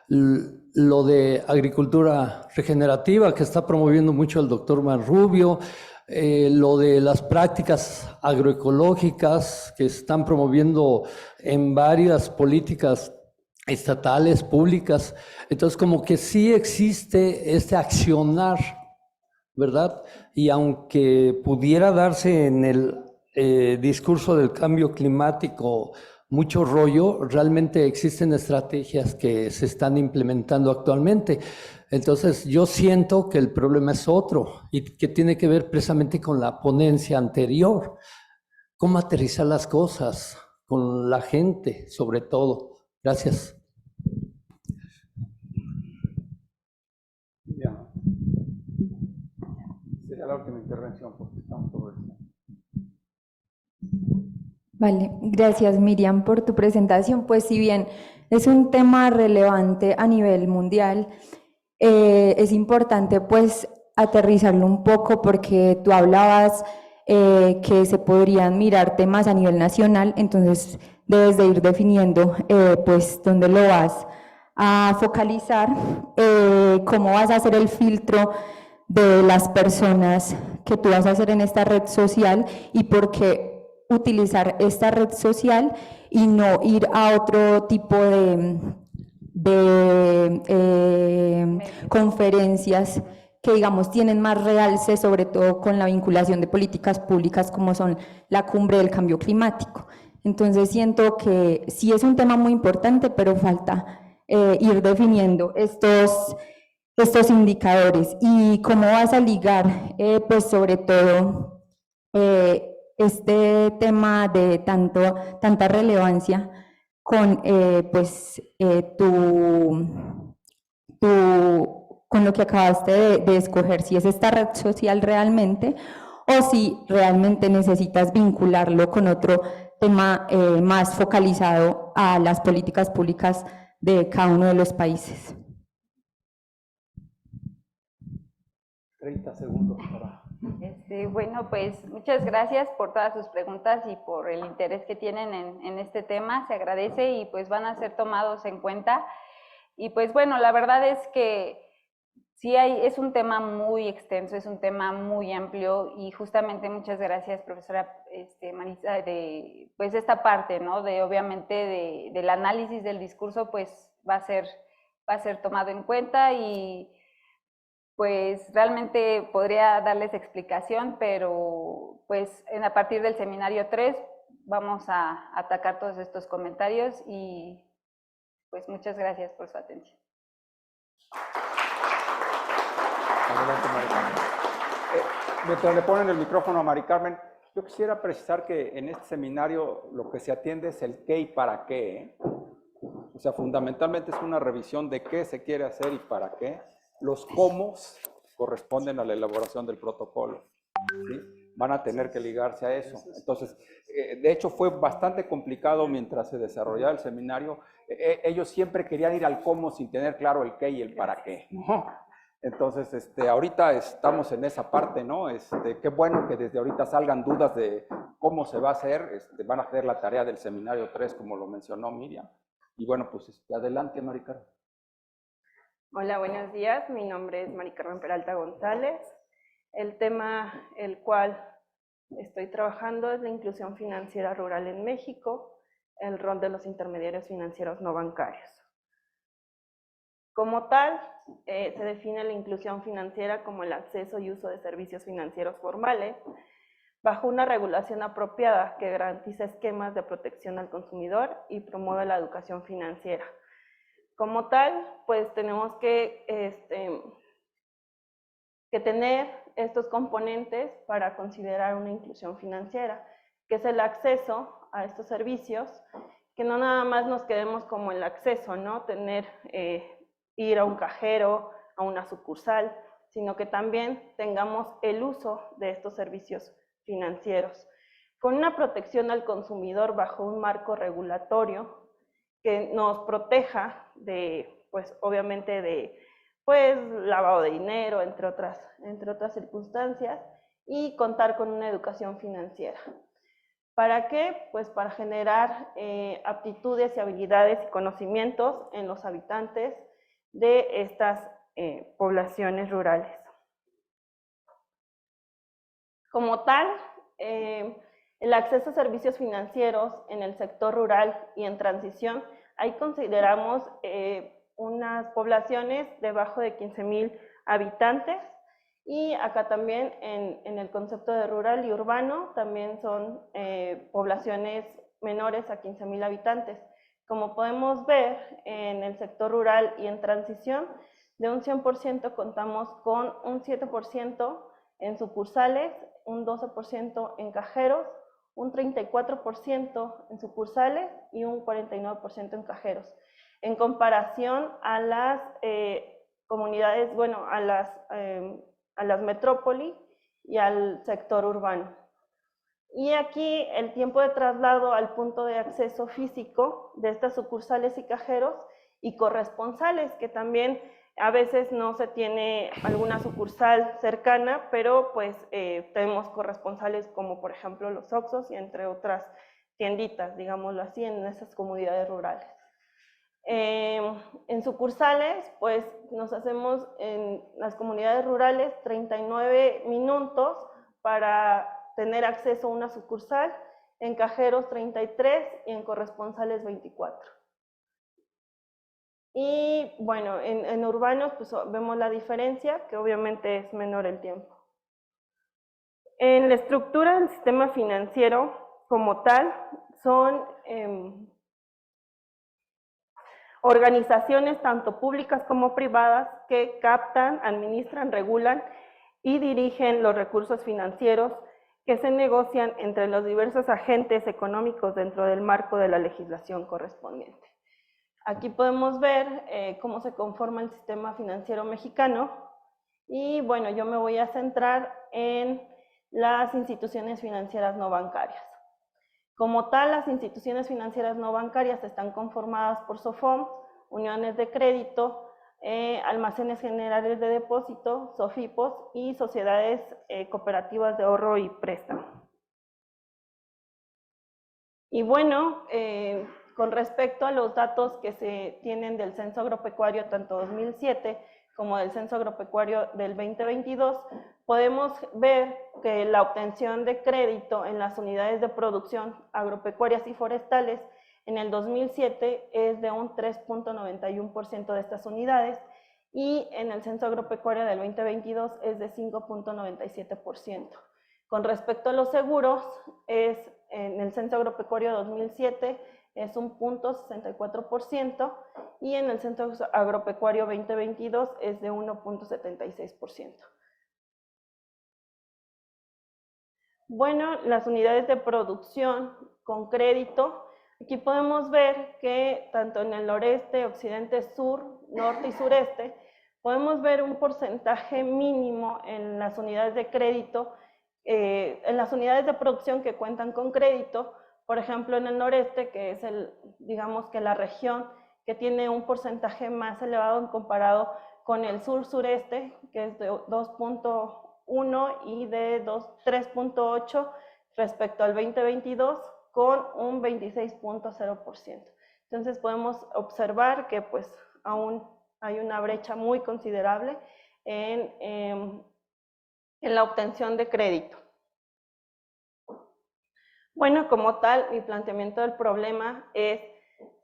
lo de agricultura regenerativa que está promoviendo mucho el doctor Marrubio, lo de las prácticas agroecológicas que están promoviendo en varias políticas estatales, públicas. Entonces, como que sí existe este accionar, ¿verdad? Y aunque pudiera darse en el discurso del cambio climático mucho rollo, realmente existen estrategias que se están implementando actualmente. Entonces, yo siento que el problema es otro y que tiene que ver precisamente con la ponencia anterior. Cómo aterrizar las cosas con la gente, sobre todo. Gracias. sería la última intervención porque estamos sobre esto. Vale, gracias Miriam por tu presentación. Pues si bien es un tema relevante a nivel mundial, es importante pues aterrizarlo un poco porque tú hablabas que se podrían mirar temas a nivel nacional, entonces debes de ir definiendo pues dónde lo vas a focalizar, cómo vas a hacer el filtro de las personas que tú vas a hacer en esta red social y por qué utilizar esta red social y no ir a otro tipo de conferencias que digamos tienen más realce, sobre todo con la vinculación de políticas públicas como son la cumbre del cambio climático. Entonces siento que sí es un tema muy importante, pero falta ir definiendo estos indicadores y cómo vas a ligar, pues sobre todo, este tema de tanta relevancia con pues con lo que acabaste de escoger, si es esta red social realmente o si realmente necesitas vincularlo con otro tema más focalizado a las políticas públicas de cada uno de los países. 30 segundos para... Bueno, pues muchas gracias por todas sus preguntas y por el interés que tienen en este tema. Se agradece y pues van a ser tomados en cuenta. Y pues bueno, la verdad es que sí es un tema muy extenso, es un tema muy amplio y justamente muchas gracias, profesora Marisa, de pues esta parte, ¿no? De obviamente del análisis del discurso, pues va a ser tomado en cuenta y pues realmente podría darles explicación, pero pues a partir del seminario 3 vamos a atacar todos estos comentarios y pues muchas gracias por su atención. Adelante, Mari Carmen. Mientras le ponen el micrófono a Mari Carmen, yo quisiera precisar que en este seminario lo que se atiende es el qué y para qué, ¿eh? O sea, fundamentalmente es una revisión de qué se quiere hacer y para qué. Los cómo corresponden a la elaboración del protocolo, ¿sí? Van a tener que ligarse a eso. Entonces, de hecho fue bastante complicado mientras se desarrollaba el seminario. Ellos siempre querían ir al cómo sin tener claro el qué y el para qué, ¿no? Entonces, ahorita estamos en esa parte, ¿no? Qué bueno que desde ahorita salgan dudas de cómo se va a hacer. Van a hacer la tarea del seminario 3, como lo mencionó Miriam. Y bueno, pues adelante, Mari Carmen. Hola, buenos días. Mi nombre es Mari Carmen Peralta González. El tema el cual estoy trabajando es la inclusión financiera rural en México, el rol de los intermediarios financieros no bancarios. Como tal, se define la inclusión financiera como el acceso y uso de servicios financieros formales bajo una regulación apropiada que garantiza esquemas de protección al consumidor y promueve la educación financiera. Como tal, pues tenemos que tener estos componentes para considerar una inclusión financiera, que es el acceso a estos servicios, que no nada más nos quedemos como el acceso, ¿no? Ir a un cajero, a una sucursal, sino que también tengamos el uso de estos servicios financieros, con una protección al consumidor bajo un marco regulatorio que nos proteja de, pues obviamente de, pues lavado de dinero, entre otras circunstancias, y contar con una educación financiera. ¿Para qué? Pues para generar aptitudes y habilidades y conocimientos en los habitantes de estas poblaciones rurales. Como tal, el acceso a servicios financieros en el sector rural y en transición, ahí consideramos unas poblaciones debajo de 15,000 habitantes y acá también en el concepto de rural y urbano también son poblaciones menores a 15,000 habitantes. Como podemos ver, en el sector rural y en transición, de un 100% contamos con un 7% en sucursales, un 12% en cajeros, un 34% en sucursales y un 49% en cajeros. En comparación a las comunidades, bueno, a las metrópoli y al sector urbano. Y aquí el tiempo de traslado al punto de acceso físico de estas sucursales y cajeros y corresponsales, que también a veces no se tiene alguna sucursal cercana, pero pues tenemos corresponsales como por ejemplo los Oxxos y entre otras tienditas, digámoslo así, en esas comunidades rurales. En sucursales, pues nos hacemos en las comunidades rurales 39 minutos para tener acceso a una sucursal, en cajeros 33 y en corresponsales 24. Y bueno, en urbanos pues vemos la diferencia, que obviamente es menor el tiempo. En la estructura del sistema financiero como tal, son organizaciones tanto públicas como privadas que captan, administran, regulan y dirigen los recursos financieros que se negocian entre los diversos agentes económicos dentro del marco de la legislación correspondiente. Aquí podemos ver cómo se conforma el sistema financiero mexicano y bueno, yo me voy a centrar en las instituciones financieras no bancarias. Como tal, las instituciones financieras no bancarias están conformadas por SOFOM, uniones de crédito, almacenes generales de depósito, SOFIPOS y sociedades cooperativas de ahorro y préstamo. Y bueno, con respecto a los datos que se tienen del Censo Agropecuario tanto 2007 como del Censo Agropecuario del 2022, podemos ver que la obtención de crédito en las unidades de producción agropecuarias y forestales en el 2007 es de un 3.91% de estas unidades y en el Censo Agropecuario del 2022 es de 5.97%. Con respecto a los seguros, en el Censo Agropecuario 2007 es un 0.64% y en el Censo Agropecuario 2022 es de 1.76%. Bueno, las unidades de producción con crédito, aquí podemos ver que tanto en el noreste, occidente, sur, norte y sureste, podemos ver un porcentaje mínimo en las unidades de crédito, en las unidades de producción que cuentan con crédito. Por ejemplo, en el noreste, que es digamos que la región que tiene un porcentaje más elevado en comparado con el sur-sureste, que es de 2.1 y de 3.8 respecto al 2022, con un 26.0%. Entonces podemos observar que pues aún hay una brecha muy considerable en la obtención de crédito. Bueno, como tal, mi planteamiento del problema es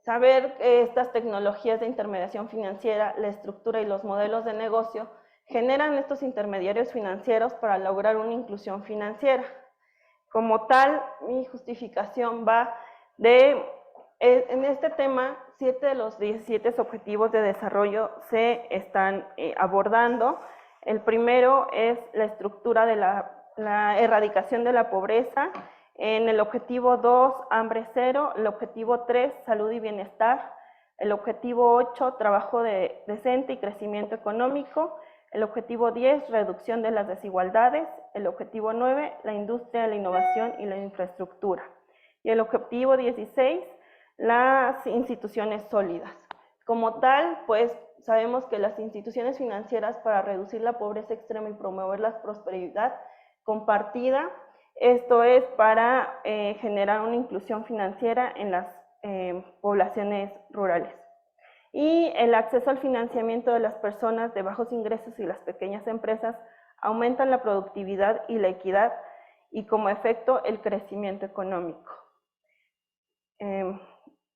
saber que estas tecnologías de intermediación financiera, la estructura y los modelos de negocio generan estos intermediarios financieros para lograr una inclusión financiera. Como tal, mi justificación va en este tema, 7 de los 17 objetivos de desarrollo se están abordando. El primero es la estructura de la erradicación de la pobreza. En el objetivo 2, hambre cero. El objetivo 3, salud y bienestar. El objetivo 8, trabajo decente y crecimiento económico. El objetivo 10, reducción de las desigualdades. El objetivo 9, la industria, la innovación y la infraestructura. Y el objetivo 16, las instituciones sólidas. Como tal, pues sabemos que las instituciones financieras para reducir la pobreza extrema y promover la prosperidad compartida, esto es para generar una inclusión financiera en las poblaciones rurales. Y el acceso al financiamiento de las personas de bajos ingresos y las pequeñas empresas aumentan la productividad y la equidad y como efecto el crecimiento económico.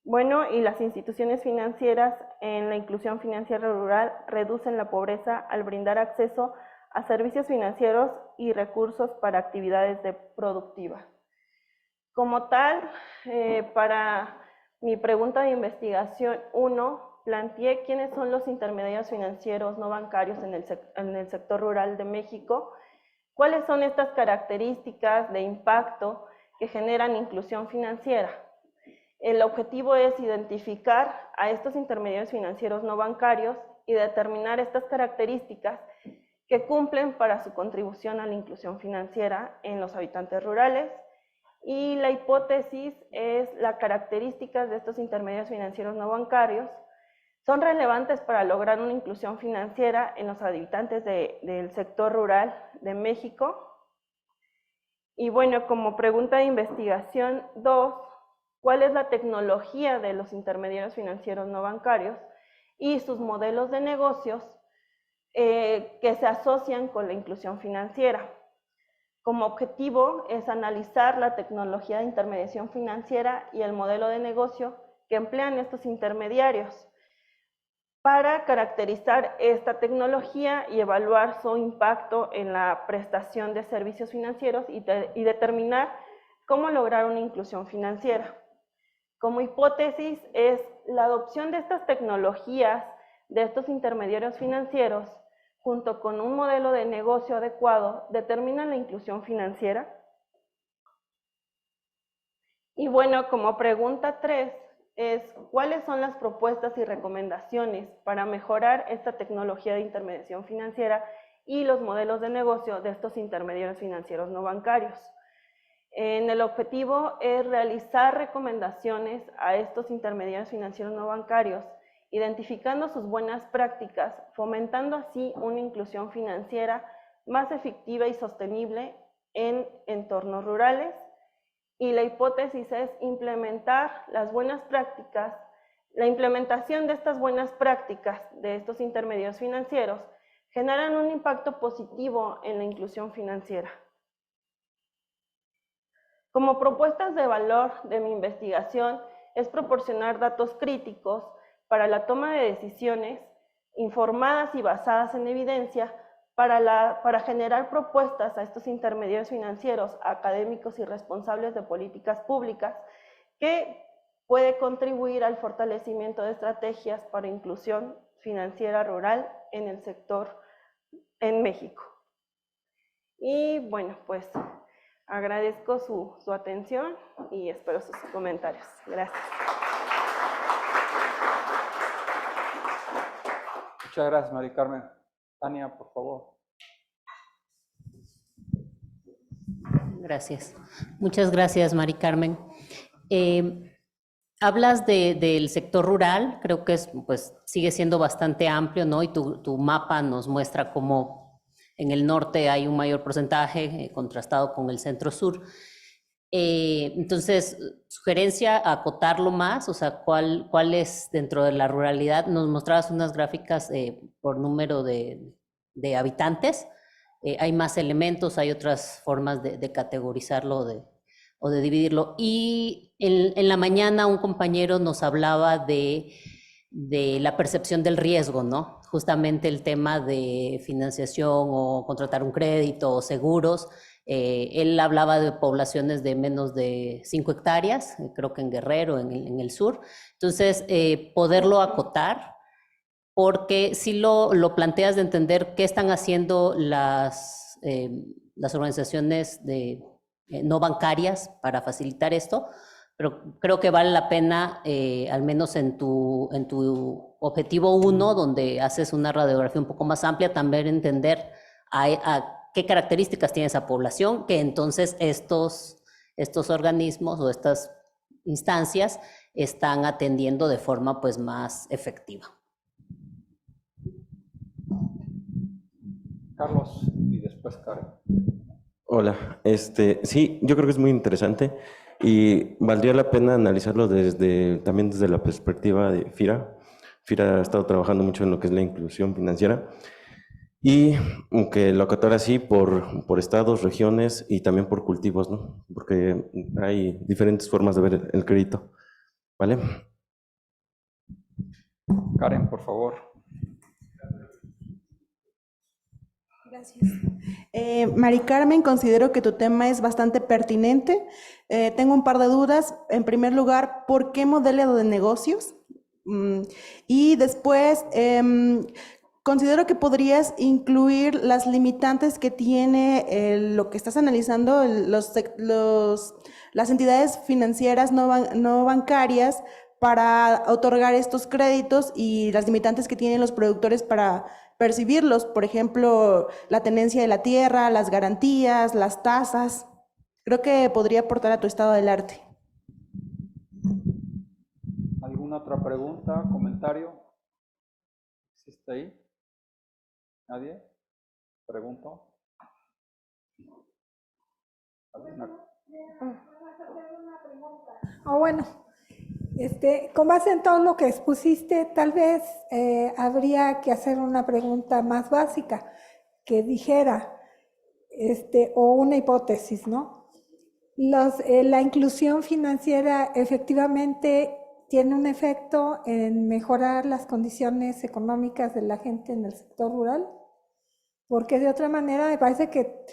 Bueno, y las instituciones financieras en la inclusión financiera rural reducen la pobreza al brindar acceso a servicios financieros y recursos para actividades productivas. Como tal, para mi pregunta de investigación 1, planteé quiénes son los intermediarios financieros no bancarios en el sector rural de México, cuáles son estas características de impacto que generan inclusión financiera. El objetivo es identificar a estos intermediarios financieros no bancarios y determinar estas características que cumplen para su contribución a la inclusión financiera en los habitantes rurales. Y la hipótesis es las características de estos intermediarios financieros no bancarios son relevantes para lograr una inclusión financiera en los habitantes del sector rural de México. Y bueno, como pregunta de investigación 2, ¿cuál es la tecnología de los intermediarios financieros no bancarios y sus modelos de negocios que se asocian con la inclusión financiera? Como objetivo es analizar la tecnología de intermediación financiera y el modelo de negocio que emplean estos intermediarios para caracterizar esta tecnología y evaluar su impacto en la prestación de servicios financieros y determinar cómo lograr una inclusión financiera. Como hipótesis es la adopción de estas tecnologías de estos intermediarios financieros junto con un modelo de negocio adecuado determinan la inclusión financiera. Y bueno, como pregunta 3 es ¿cuáles son las propuestas y recomendaciones para mejorar esta tecnología de intermediación financiera y los modelos de negocio de estos intermediarios financieros no bancarios? En el objetivo es realizar recomendaciones a estos intermediarios financieros no bancarios, identificando sus buenas prácticas, fomentando así una inclusión financiera más efectiva y sostenible en entornos rurales. Y la hipótesis es implementar las buenas prácticas, la implementación de estas buenas prácticas de estos intermediarios financieros generan un impacto positivo en la inclusión financiera. Como propuestas de valor de mi investigación es proporcionar datos críticos para la toma de decisiones informadas y basadas en evidencia para generar propuestas a estos intermediarios financieros, académicos y responsables de políticas públicas que puede contribuir al fortalecimiento de estrategias para inclusión financiera rural en el sector en México. Y bueno, pues agradezco su atención y espero sus comentarios. Gracias. Muchas gracias, Mari Carmen. Tania, por favor. Gracias. Muchas gracias, Mari Carmen. Hablas del sector rural, creo que pues, sigue siendo bastante amplio, ¿no? Y tu mapa nos muestra cómo en el norte hay un mayor porcentaje contrastado con el centro-sur. Entonces, sugerencia acotarlo más, o sea, ¿cuál es dentro de la ruralidad? Nos mostrabas unas gráficas por número de habitantes. Hay más elementos, hay otras formas de categorizarlo o de dividirlo. Y en la mañana un compañero nos hablaba de la percepción del riesgo, ¿no? Justamente el tema de financiación o contratar un crédito o seguros. Él hablaba de poblaciones de menos de 5 hectáreas, creo que en Guerrero, en el sur. Entonces, poderlo acotar, porque si lo planteas de entender qué están haciendo las organizaciones no bancarias para facilitar esto, pero creo que vale la pena, al menos en tu objetivo 1, donde haces una radiografía un poco más amplia, también entender a qué características tiene esa población, que entonces estos organismos o estas instancias están atendiendo de forma pues más efectiva. Carlos, y después Karen. Hola, sí, yo creo que es muy interesante y valdría la pena analizarlo también desde la perspectiva de FIRA. FIRA ha estado trabajando mucho en lo que es la inclusión financiera y que lo acotara así por estados, regiones y también por cultivos, ¿no? Porque hay diferentes formas de ver el crédito, ¿vale? Karen, por favor. Gracias. Mari Carmen, considero que tu tema es bastante pertinente. Tengo un par de dudas. En primer lugar, ¿por qué modelo de negocios? Y después, considero que podrías incluir las limitantes que tiene lo que estás analizando, las entidades financieras no bancarias para otorgar estos créditos y las limitantes que tienen los productores para percibirlos, por ejemplo, la tenencia de la tierra, las garantías, las tasas. Creo que podría aportar a tu estado del arte. ¿Alguna otra pregunta, comentario? ¿Existe ahí? ¿Nadie? ¿Pregunto? Bueno, con base en todo lo que expusiste, tal vez habría que hacer una pregunta más básica que dijera, o una hipótesis, ¿no? La inclusión financiera efectivamente tiene un efecto en mejorar las condiciones económicas de la gente en el sector rural, porque de otra manera me parece que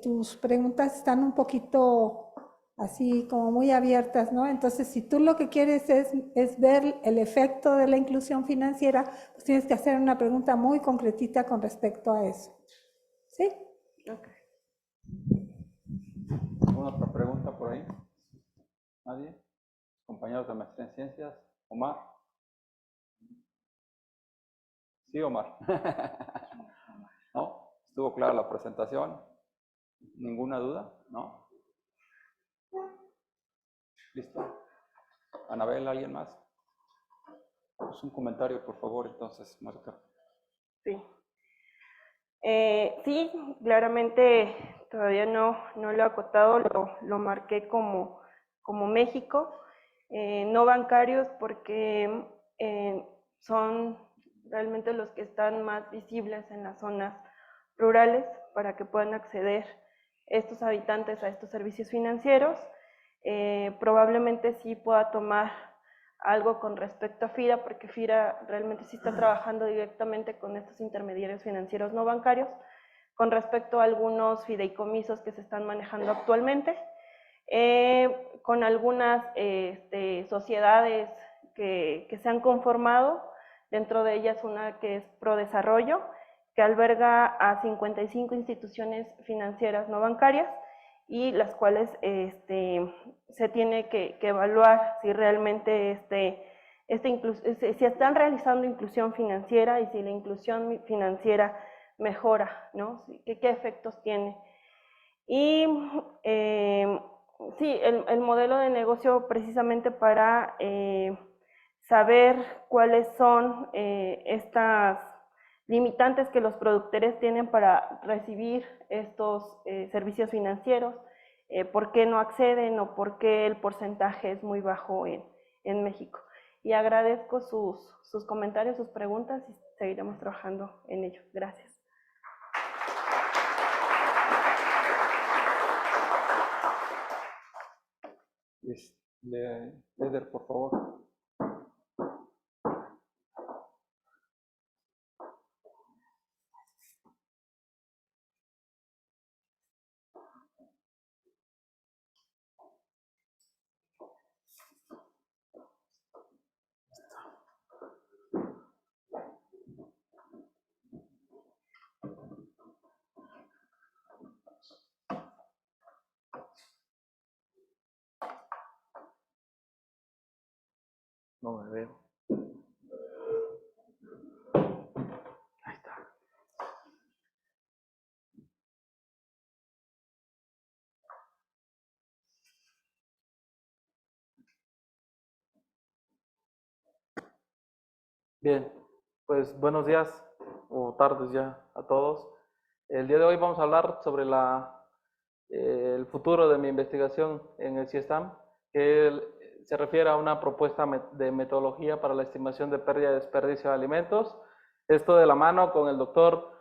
tus preguntas están un poquito así como muy abiertas, ¿no? Entonces, si tú lo que quieres es ver el efecto de la inclusión financiera, pues tienes que hacer una pregunta muy concretita con respecto a eso. ¿Sí? Ok. ¿Alguna otra pregunta por ahí? ¿Nadie? Compañeros de maestría en ciencias. ¿Omar? Sí, Omar. ¿No? ¿Estuvo clara la presentación? ¿Ninguna duda? ¿No? ¿Listo? Anabel, ¿alguien más? Pues un comentario, por favor, entonces, Marta. Sí. Sí, claramente todavía no lo he acotado, lo marqué como México. No bancarios porque son realmente los que están más visibles en las zonas rurales para que puedan acceder estos habitantes a estos servicios financieros. Probablemente sí pueda tomar algo con respecto a FIRA, porque FIRA realmente sí está trabajando directamente con estos intermediarios financieros no bancarios, con respecto a algunos fideicomisos que se están manejando actualmente, con algunas sociedades que se han conformado, dentro de ellas una que es ProDesarrollo, que alberga a 55 instituciones financieras no bancarias, y las cuales se tiene que evaluar si realmente si están realizando inclusión financiera y si la inclusión financiera mejora, ¿no? ¿Qué efectos tiene? Y sí, el modelo de negocio precisamente para saber cuáles son estas limitantes que los productores tienen para recibir estos servicios financieros, por qué no acceden o por qué el porcentaje es muy bajo en México. Y agradezco sus comentarios, sus preguntas, y seguiremos trabajando en ello. Gracias. Eder, por favor. No me veo. Ahí está. Bien, pues buenos días o tardes ya a todos. El día de hoy vamos a hablar sobre el futuro de mi investigación en el CIESTAM, que se refiere a una propuesta de metodología para la estimación de pérdida y desperdicio de alimentos. Esto de la mano con el doctor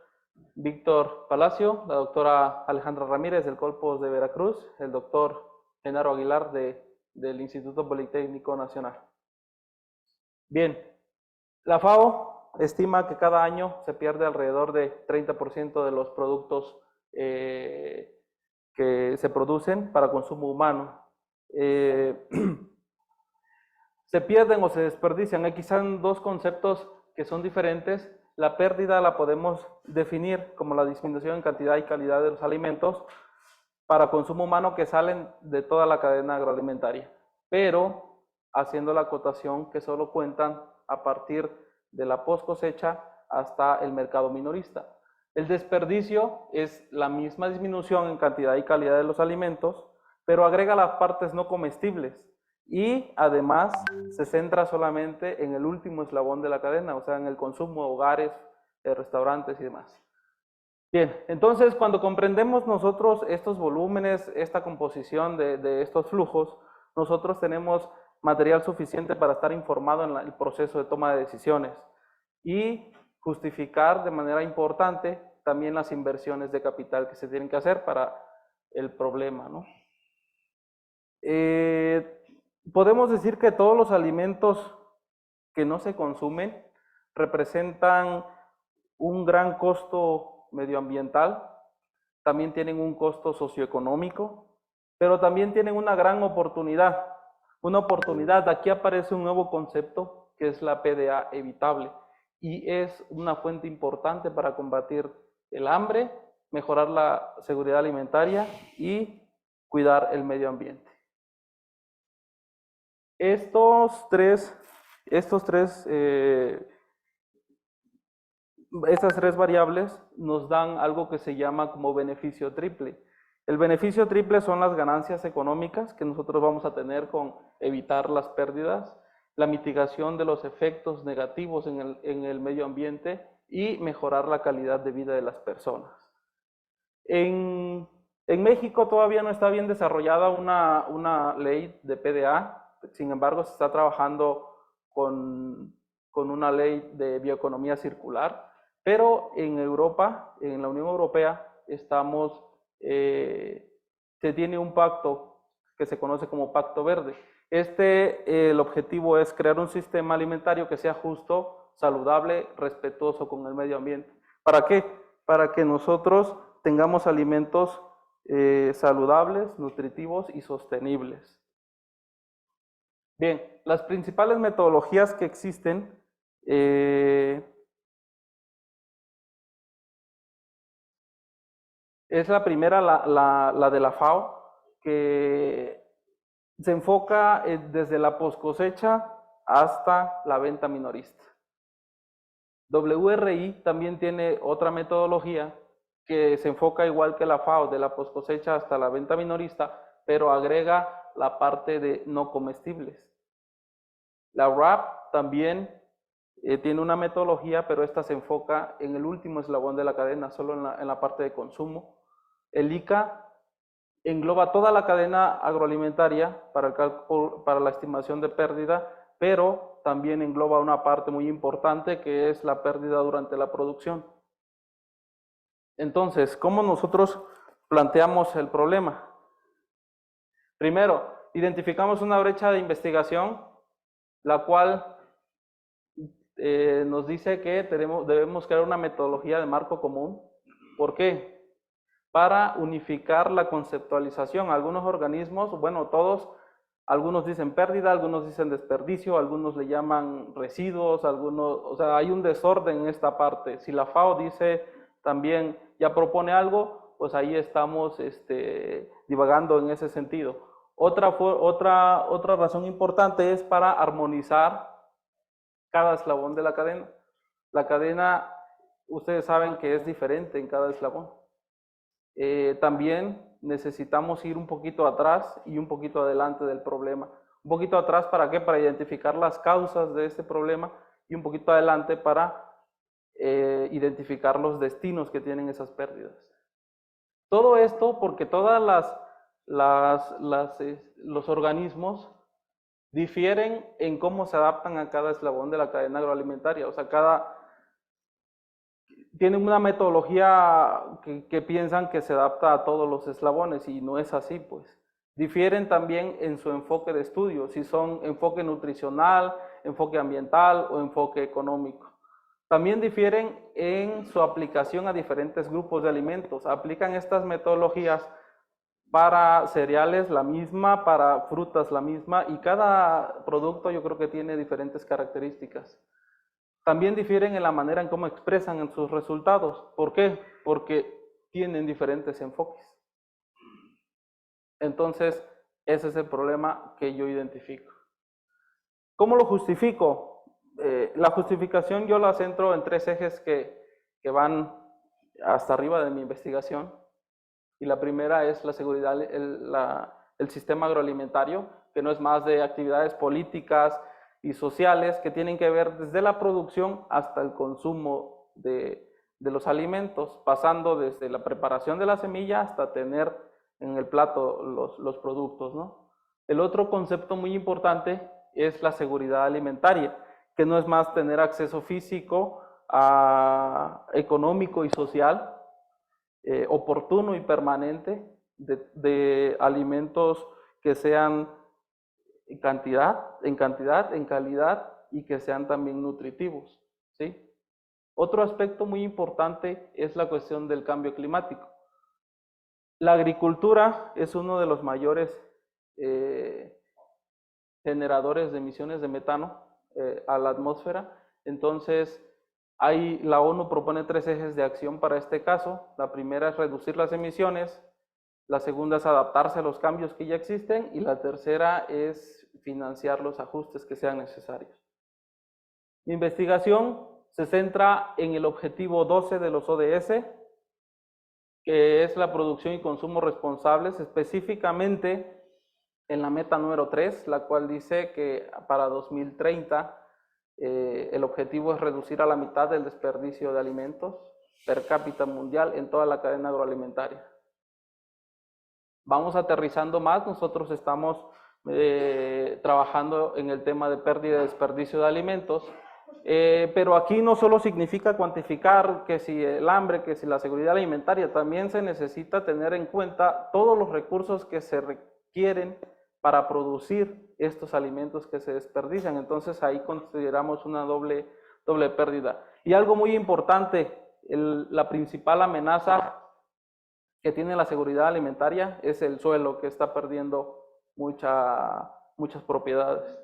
Víctor Palacio, la doctora Alejandra Ramírez del Colpos de Veracruz, el doctor Genaro Aguilar del Instituto Politécnico Nacional. Bien, la FAO estima que cada año se pierde alrededor de 30% de los productos que se producen para consumo humano. Se pierden o se desperdician. Hay quizás dos conceptos que son diferentes. La pérdida la podemos definir como la disminución en cantidad y calidad de los alimentos para consumo humano que salen de toda la cadena agroalimentaria, pero haciendo la acotación que solo cuentan a partir de la post cosecha hasta el mercado minorista. El desperdicio es la misma disminución en cantidad y calidad de los alimentos, pero agrega las partes no comestibles y además se centra solamente en el último eslabón de la cadena, o sea, en el consumo de hogares, de restaurantes y demás. Bien, entonces cuando comprendemos nosotros estos volúmenes, esta composición de estos flujos, nosotros tenemos material suficiente para estar informado en el proceso de toma de decisiones y justificar de manera importante también las inversiones de capital que se tienen que hacer para el problema, ¿no? Podemos decir que todos los alimentos que no se consumen representan un gran costo medioambiental, también tienen un costo socioeconómico, pero también tienen una gran oportunidad. Una oportunidad, aquí aparece un nuevo concepto que es la PDA evitable y es una fuente importante para combatir el hambre, mejorar la seguridad alimentaria y cuidar el medio ambiente. Estas tres variables nos dan algo que se llama como beneficio triple. El beneficio triple son las ganancias económicas que nosotros vamos a tener con evitar las pérdidas, la mitigación de los efectos negativos en el medio ambiente y mejorar la calidad de vida de las personas. En México todavía no está bien desarrollada una ley de PDA, sin embargo se está trabajando con una ley de bioeconomía circular, pero en Europa, en la Unión Europea, se tiene un pacto que se conoce como Pacto Verde. El objetivo es crear un sistema alimentario que sea justo, saludable, respetuoso con el medio ambiente. ¿Para qué? Para que nosotros tengamos alimentos saludables, nutritivos y sostenibles. Bien, las principales metodologías que existen es la primera, la de la FAO, que se enfoca desde la poscosecha hasta la venta minorista. WRI también tiene otra metodología que se enfoca igual que la FAO, de la poscosecha hasta la venta minorista, pero agrega la parte de no comestibles. La WRAP también tiene una metodología, pero esta se enfoca en el último eslabón de la cadena, solo en la parte de consumo. El ICA engloba toda la cadena agroalimentaria para la estimación de pérdida, pero también engloba una parte muy importante que es la pérdida durante la producción. Entonces, ¿cómo nosotros planteamos el problema? Primero, identificamos una brecha de investigación, la cual nos dice que debemos crear una metodología de marco común. ¿Por qué? Para unificar la conceptualización. Algunos organismos, bueno, algunos dicen pérdida, algunos dicen desperdicio, algunos le llaman residuos, o sea, hay un desorden en esta parte. Si la FAO dice también, ya propone algo, pues ahí estamos divagando en ese sentido. Otra razón importante es para armonizar cada eslabón de la cadena. La cadena, ustedes saben que es diferente en cada eslabón. También necesitamos ir un poquito atrás y un poquito adelante del problema. Un poquito atrás, ¿para qué? Para identificar las causas de este problema, y un poquito adelante para identificar los destinos que tienen esas pérdidas. Todo esto porque todas los organismos difieren en cómo se adaptan a cada eslabón de la cadena agroalimentaria. O sea, tienen una metodología que piensan que se adapta a todos los eslabones y no es así, pues. Difieren también en su enfoque de estudio, si son enfoque nutricional, enfoque ambiental o enfoque económico. También difieren en su aplicación a diferentes grupos de alimentos. Aplican estas metodologías para cereales la misma, para frutas la misma, y cada producto yo creo que tiene diferentes características. También difieren en la manera en cómo expresan en sus resultados. ¿Por qué? Porque tienen diferentes enfoques. Entonces, ese es el problema que yo identifico. ¿Cómo lo justifico? La justificación yo la centro en 3 ejes que van hasta arriba de mi investigación. Y la primera es la seguridad, el sistema agroalimentario, que no es más de actividades políticas y sociales que tienen que ver desde la producción hasta el consumo de los alimentos, pasando desde la preparación de la semilla hasta tener en el plato los productos, ¿no? El otro concepto muy importante es la seguridad alimentaria, que no es más tener acceso físico, económico y social, oportuno y permanente de alimentos que sean en cantidad, en calidad y que sean también nutritivos, ¿sí? Otro aspecto muy importante es la cuestión del cambio climático. La agricultura es uno de los mayores generadores de emisiones de metano a la atmósfera. Entonces, la ONU propone 3 ejes de acción para este caso. La primera es reducir las emisiones, la segunda es adaptarse a los cambios que ya existen y la tercera es financiar los ajustes que sean necesarios. Mi investigación se centra en el objetivo 12 de los ODS, que es la producción y consumo responsables, específicamente en la meta número 3, la cual dice que para 2030 el objetivo es reducir a la mitad el desperdicio de alimentos per cápita mundial en toda la cadena agroalimentaria. Vamos aterrizando más, nosotros estamos trabajando en el tema de pérdida y desperdicio de alimentos, pero aquí no solo significa cuantificar que si el hambre, que si la seguridad alimentaria, también se necesita tener en cuenta todos los recursos que se requieren para producir estos alimentos que se desperdician. Entonces ahí consideramos una doble pérdida. Y algo muy importante, la principal amenaza que tiene la seguridad alimentaria es el suelo, que está perdiendo muchas propiedades.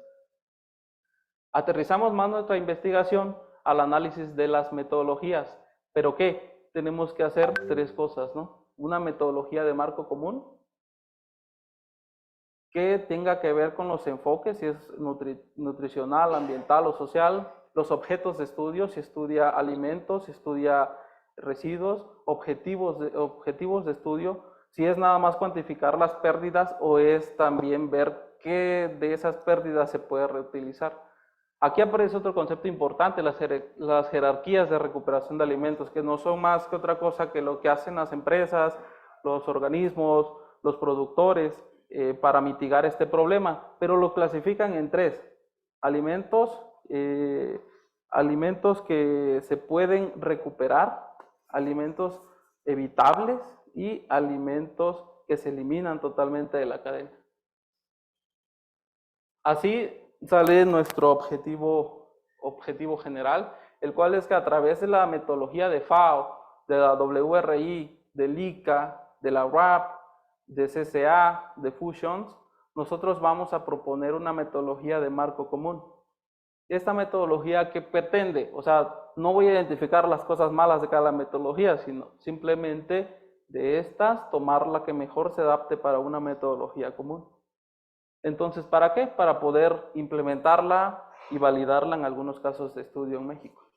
Aterrizamos más nuestra investigación al análisis de las metodologías. ¿Pero qué? Tenemos que hacer 3 cosas, ¿no? Una metodología de marco común, que tenga que ver con los enfoques, si es nutricional, ambiental o social, los objetos de estudio, si estudia alimentos, si estudia residuos, objetivos de estudio, si es nada más cuantificar las pérdidas o es también ver qué de esas pérdidas se puede reutilizar. Aquí aparece otro concepto importante, las jerarquías de recuperación de alimentos, que no son más que otra cosa que lo que hacen las empresas, los organismos, los productores, para mitigar este problema, pero lo clasifican en 3: alimentos que se pueden recuperar, alimentos evitables y alimentos que se eliminan totalmente de la cadena. Así sale nuestro objetivo general, el cual es que a través de la metodología de FAO, de la WRI, del ICA, de la RAP, de CCA, de Fusions, nosotros vamos a proponer una metodología de marco común. Esta metodología, ¿qué pretende? O sea, no voy a identificar las cosas malas de cada metodología, sino simplemente de estas tomar la que mejor se adapte para una metodología común. Entonces, ¿para qué? Para poder implementarla y validarla en algunos casos de estudio en México.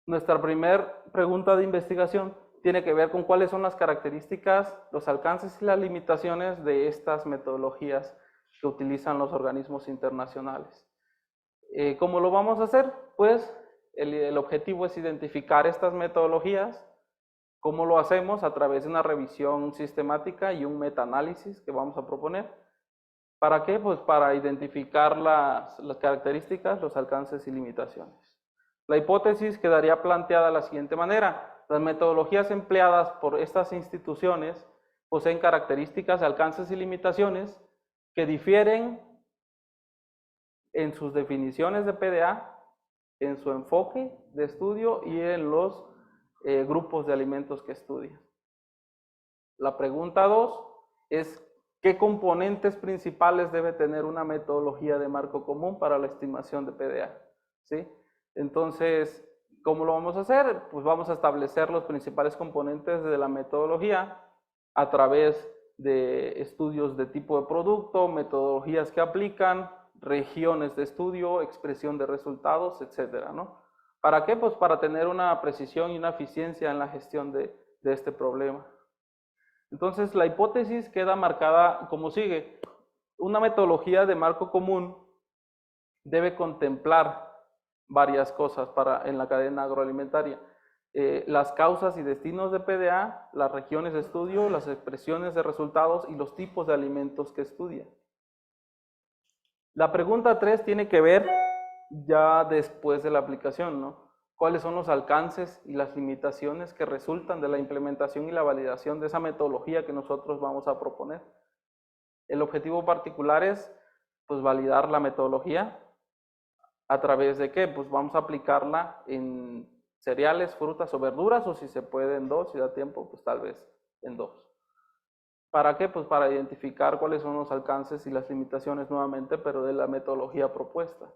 Nuestra primera pregunta de investigación tiene que ver con cuáles son las características, los alcances y las limitaciones de estas metodologías que utilizan los organismos internacionales. ¿Cómo lo vamos a hacer? Pues el objetivo es identificar estas metodologías. ¿Cómo lo hacemos? A través de una revisión sistemática y un metaanálisis que vamos a proponer. ¿Para qué? Pues para identificar las características, los alcances y limitaciones. La hipótesis quedaría planteada de la siguiente manera: las metodologías empleadas por estas instituciones poseen características, alcances y limitaciones que difieren en sus definiciones de PDA, en su enfoque de estudio y en los grupos de alimentos que estudian. La pregunta 2 es: ¿qué componentes principales debe tener una metodología de marco común para la estimación de PDA? ¿Sí? Entonces, ¿cómo lo vamos a hacer? Pues vamos a establecer los principales componentes de la metodología a través de estudios de tipo de producto, metodologías que aplican, regiones de estudio, expresión de resultados, etcétera, ¿no? ¿Para qué? Pues para tener una precisión y una eficiencia en la gestión de este problema. Entonces, la hipótesis queda marcada como sigue. Una metodología de marco común debe contemplar varias cosas en la cadena agroalimentaria. Las causas y destinos de PDA, las regiones de estudio, las expresiones de resultados y los tipos de alimentos que estudia. La pregunta 3 tiene que ver ya después de la aplicación, ¿no? ¿Cuáles son los alcances y las limitaciones que resultan de la implementación y la validación de esa metodología que nosotros vamos a proponer? El objetivo particular es, pues, validar la metodología. ¿A través de qué? Pues vamos a aplicarla en cereales, frutas o verduras, o si se puede en 2, si da tiempo, pues tal vez en 2. ¿Para qué? Pues para identificar cuáles son los alcances y las limitaciones nuevamente, pero de la metodología propuesta.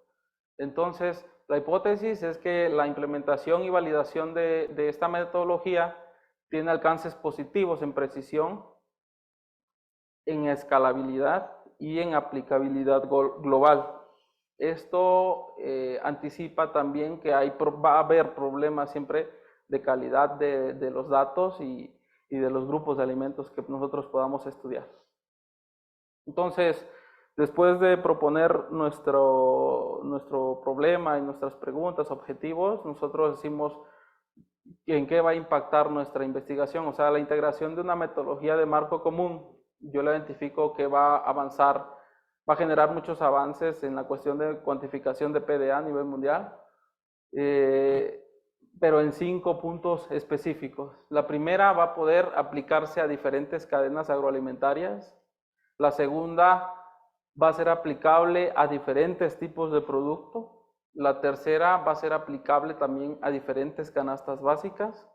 Entonces, la hipótesis es que la implementación y validación de esta metodología tiene alcances positivos en precisión, en escalabilidad y en aplicabilidad global. Esto anticipa también que va a haber problemas siempre de calidad de los datos y de los grupos de alimentos que nosotros podamos estudiar. Entonces, después de proponer nuestro problema y nuestras preguntas, objetivos, nosotros decimos en qué va a impactar nuestra investigación. O sea, la integración de una metodología de marco común, yo la identifico que va a avanzar, va a generar muchos avances en la cuestión de cuantificación de PDA a nivel mundial, pero en 5 puntos específicos. La primera va a poder aplicarse a diferentes cadenas agroalimentarias. La segunda va a ser aplicable a diferentes tipos de producto. La tercera va a ser aplicable también a diferentes canastas básicas.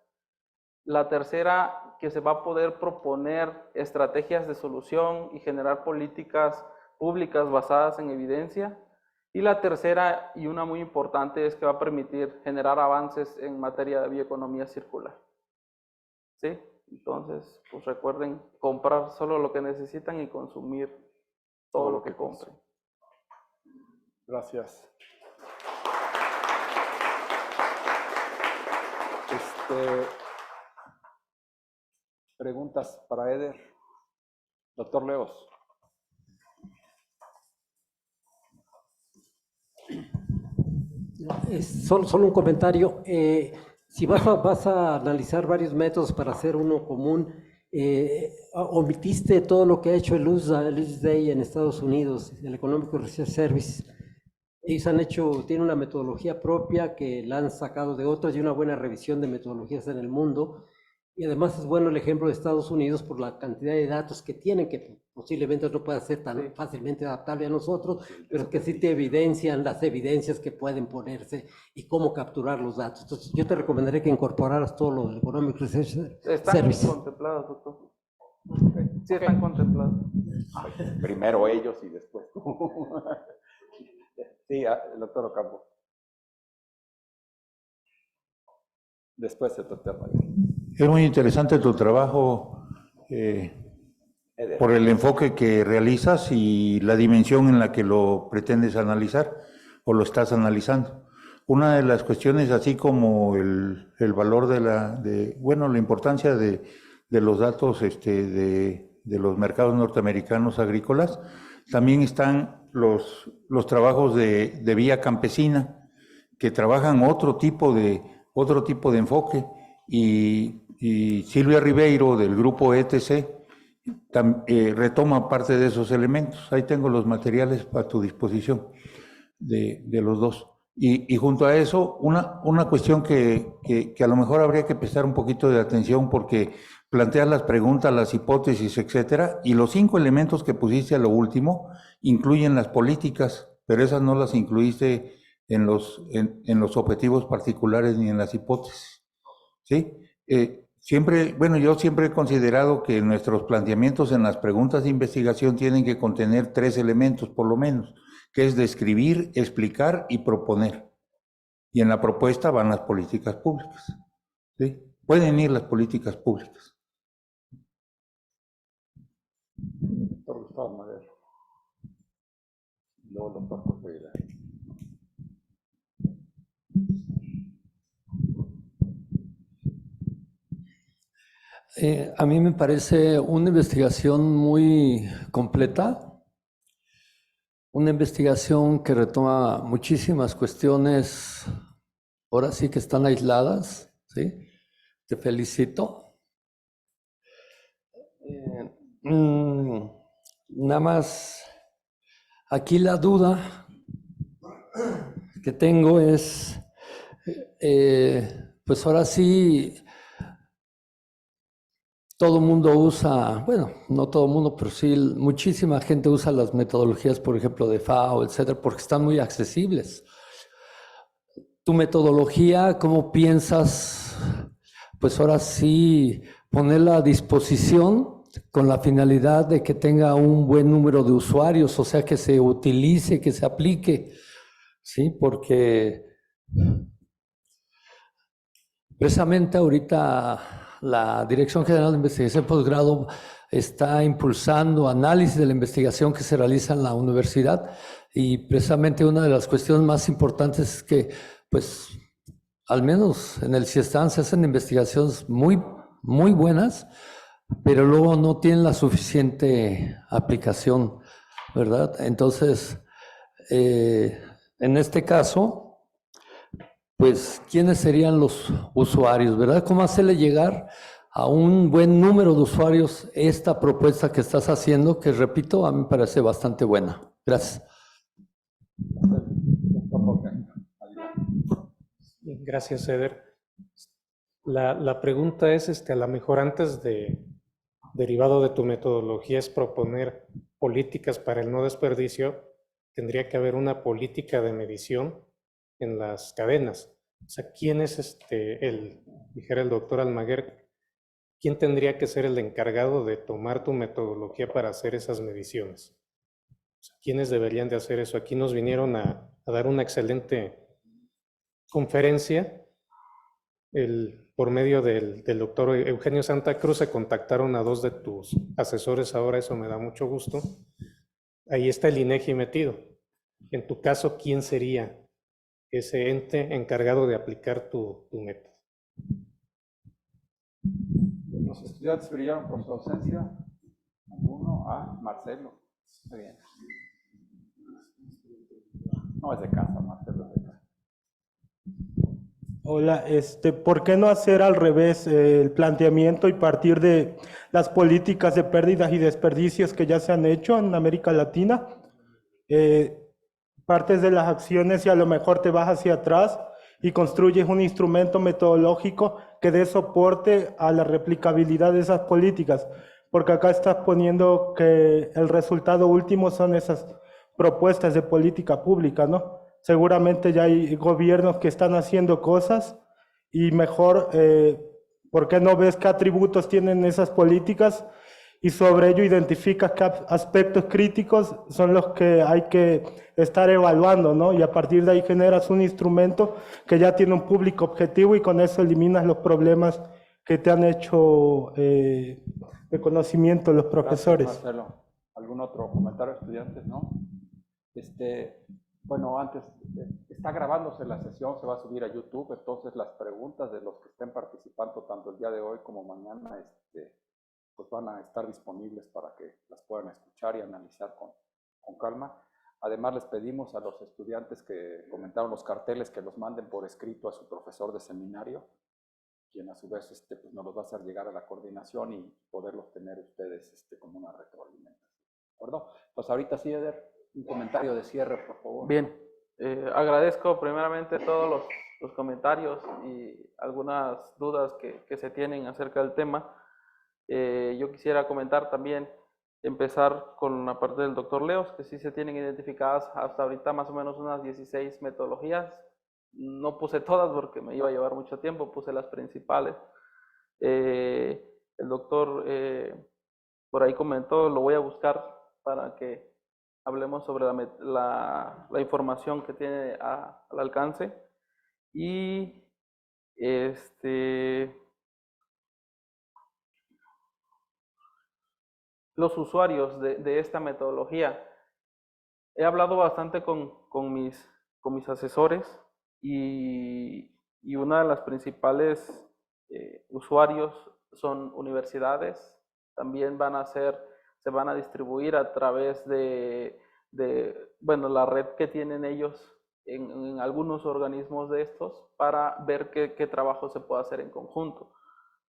La tercera, que se va a poder proponer estrategias de solución y generar políticas públicas basadas en evidencia. Y la tercera, y una muy importante, es que va a permitir generar avances en materia de bioeconomía circular. ¿Sí? Entonces, pues recuerden comprar solo lo que necesitan y consumir todo lo que compren. Gracias. Preguntas para Eder. Doctor Leos. Solo un comentario. Si vas a analizar varios métodos para hacer uno común, omitiste todo lo que ha hecho el USDA en Estados Unidos, el Economic Research Service. Ellos tienen una metodología propia que la han sacado de otras y una buena revisión de metodologías en el mundo. Y además es bueno el ejemplo de Estados Unidos por la cantidad de datos que tienen, que posiblemente no pueda ser tan fácilmente adaptable a nosotros, pero que sí te evidencian las evidencias que pueden ponerse y cómo capturar los datos. Entonces yo te recomendaría que incorporaras todo lo del Economic Research Service. Están contemplados, doctor. Sí, están contemplados. Primero ellos y después. Sí, el doctor Ocampo. Después el doctor Mayor. Es muy interesante tu trabajo por el enfoque que realizas y la dimensión en la que lo pretendes analizar o lo estás analizando. Una de las cuestiones, así como el valor de la importancia de los datos de los mercados norteamericanos agrícolas, también están los trabajos de vía campesina que trabajan otro tipo de enfoque. Y Silvia Ribeiro del grupo ETC retoma parte de esos elementos. Ahí tengo los materiales a tu disposición de los dos. Y junto a eso, una cuestión que a lo mejor habría que prestar un poquito de atención porque planteas las preguntas, las hipótesis, etcétera, y los 5 elementos que pusiste a lo último incluyen las políticas, pero esas no las incluiste en los objetivos particulares ni en las hipótesis. ¿Sí? Yo siempre he considerado que nuestros planteamientos en las preguntas de investigación tienen que contener 3 elementos, por lo menos, que es describir, explicar y proponer. Y en la propuesta van las políticas públicas. ¿Sí? Pueden ir las políticas públicas. Luego, doctor Jorge. A mí me parece una investigación muy completa, una investigación que retoma muchísimas cuestiones, ahora sí que están aisladas, ¿sí? Te felicito. Nada más, aquí la duda que tengo es, pues ahora sí, todo el mundo usa, bueno, no todo el mundo, pero sí muchísima gente usa las metodologías, por ejemplo, de FAO, etcétera, porque están muy accesibles. Tu metodología, ¿cómo piensas, pues ahora sí, ponerla a disposición con la finalidad de que tenga un buen número de usuarios, o sea, que se utilice, que se aplique, ¿sí? Porque precisamente ahorita la Dirección General de Investigación y Posgrado está impulsando análisis de la investigación que se realiza en la universidad, y precisamente una de las cuestiones más importantes es que, pues, al menos en el CIESTAN se hacen investigaciones muy buenas, pero luego no tienen la suficiente aplicación, ¿verdad? Entonces, en este caso, pues, ¿quiénes serían los usuarios, verdad? ¿Cómo hacerle llegar a un buen número de usuarios esta propuesta que estás haciendo, que, repito, a mí me parece bastante buena? Gracias. Gracias, Eder. La pregunta es, a lo mejor antes derivado de tu metodología, es proponer políticas para el no desperdicio, tendría que haber una política de medición en las cadenas. O sea, ¿quién es dijera el doctor Almaguer, quién tendría que ser el encargado de tomar tu metodología para hacer esas mediciones? O sea, ¿quiénes deberían de hacer eso? Aquí nos vinieron a dar una excelente conferencia. Por medio del doctor Eugenio Santa Cruz se contactaron a 2 de tus asesores ahora, eso me da mucho gusto. Ahí está el INEGI metido. En tu caso, ¿quién sería ese ente encargado de aplicar tu método? Los estudiantes brillaron por su ausencia. ¿Alguno? Marcelo. Muy bien. No, es de casa, Marcelo es de casa. Hola, ¿por qué no hacer al revés el planteamiento y partir de las políticas de pérdidas y desperdicios que ya se han hecho en América Latina? Partes de las acciones y a lo mejor te vas hacia atrás y construyes un instrumento metodológico que dé soporte a la replicabilidad de esas políticas, porque acá estás poniendo que el resultado último son esas propuestas de política pública, ¿no? Seguramente ya hay gobiernos que están haciendo cosas y mejor, ¿por qué no ves qué atributos tienen esas políticas y sobre ello identificas qué aspectos críticos son los que hay que estar evaluando, ¿no? Y a partir de ahí generas un instrumento que ya tiene un público objetivo y con eso eliminas los problemas que te han hecho de conocimiento los profesores. Gracias, Marcelo. ¿Algún otro comentario, estudiantes? ¿No? Bueno, antes, está grabándose la sesión, se va a subir a YouTube, entonces las preguntas de los que estén participando tanto el día de hoy como mañana, pues van a estar disponibles para que las puedan escuchar y analizar con calma. Además, les pedimos a los estudiantes que comentaron los carteles que los manden por escrito a su profesor de seminario, quien a su vez pues nos los va a hacer llegar a la coordinación y poderlos tener ustedes como una retroalimentación. ¿De acuerdo? Pues ahorita sí, Eder, un comentario de cierre, por favor. Bien, agradezco primeramente todos los comentarios y algunas dudas que se tienen acerca del tema. Yo quisiera comentar también, empezar con la parte del doctor Leos, que sí se tienen identificadas hasta ahorita más o menos unas 16 metodologías. No puse todas porque me iba a llevar mucho tiempo, puse las principales. El doctor por ahí comentó, lo voy a buscar para que hablemos sobre la información que tiene al alcance. Y los usuarios de esta metodología. he hablado bastante con mis asesores y una de las principales usuarios son universidades. También se van a distribuir a través de bueno, la red que tienen ellos en algunos organismos de estos para ver qué trabajo se puede hacer en conjunto.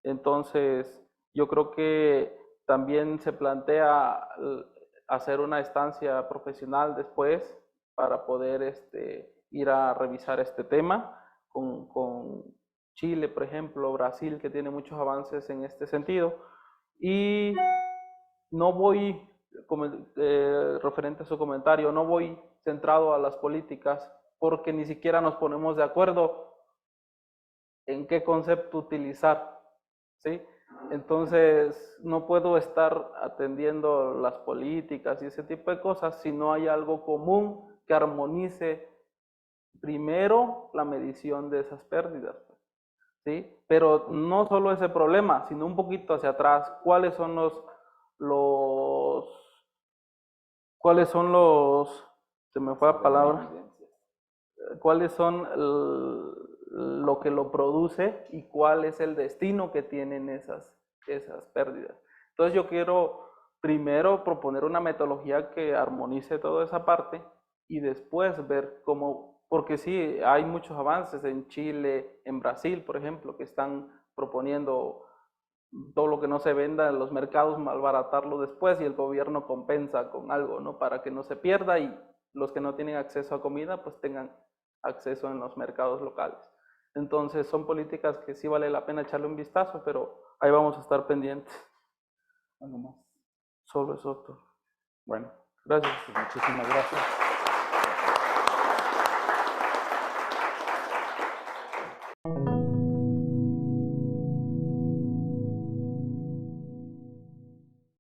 Entonces, yo creo que también se plantea hacer una estancia profesional después para poder ir a revisar este tema con Chile, por ejemplo, Brasil, que tiene muchos avances en este sentido. Y no voy, referente a su comentario, no voy centrado a las políticas porque ni siquiera nos ponemos de acuerdo en qué concepto utilizar, ¿sí? Entonces, no puedo estar atendiendo las políticas y ese tipo de cosas si no hay algo común que armonice primero la medición de esas pérdidas, ¿sí? Pero no solo ese problema, sino un poquito hacia atrás, ¿cuáles son se me fue la palabra, cuáles son lo que lo produce y cuál es el destino que tienen esas pérdidas? Entonces yo quiero primero proponer una metodología que armonice toda esa parte y después ver cómo, porque sí, hay muchos avances en Chile, en Brasil, por ejemplo, que están proponiendo todo lo que no se venda en los mercados, malbaratarlo después y el gobierno compensa con algo, ¿no? Para que no se pierda y los que no tienen acceso a comida, pues tengan acceso en los mercados locales. Entonces, son políticas que sí vale la pena echarle un vistazo, pero ahí vamos a estar pendientes. ¿Algo más? Solo eso, doctor. Bueno, gracias. Muchísimas gracias.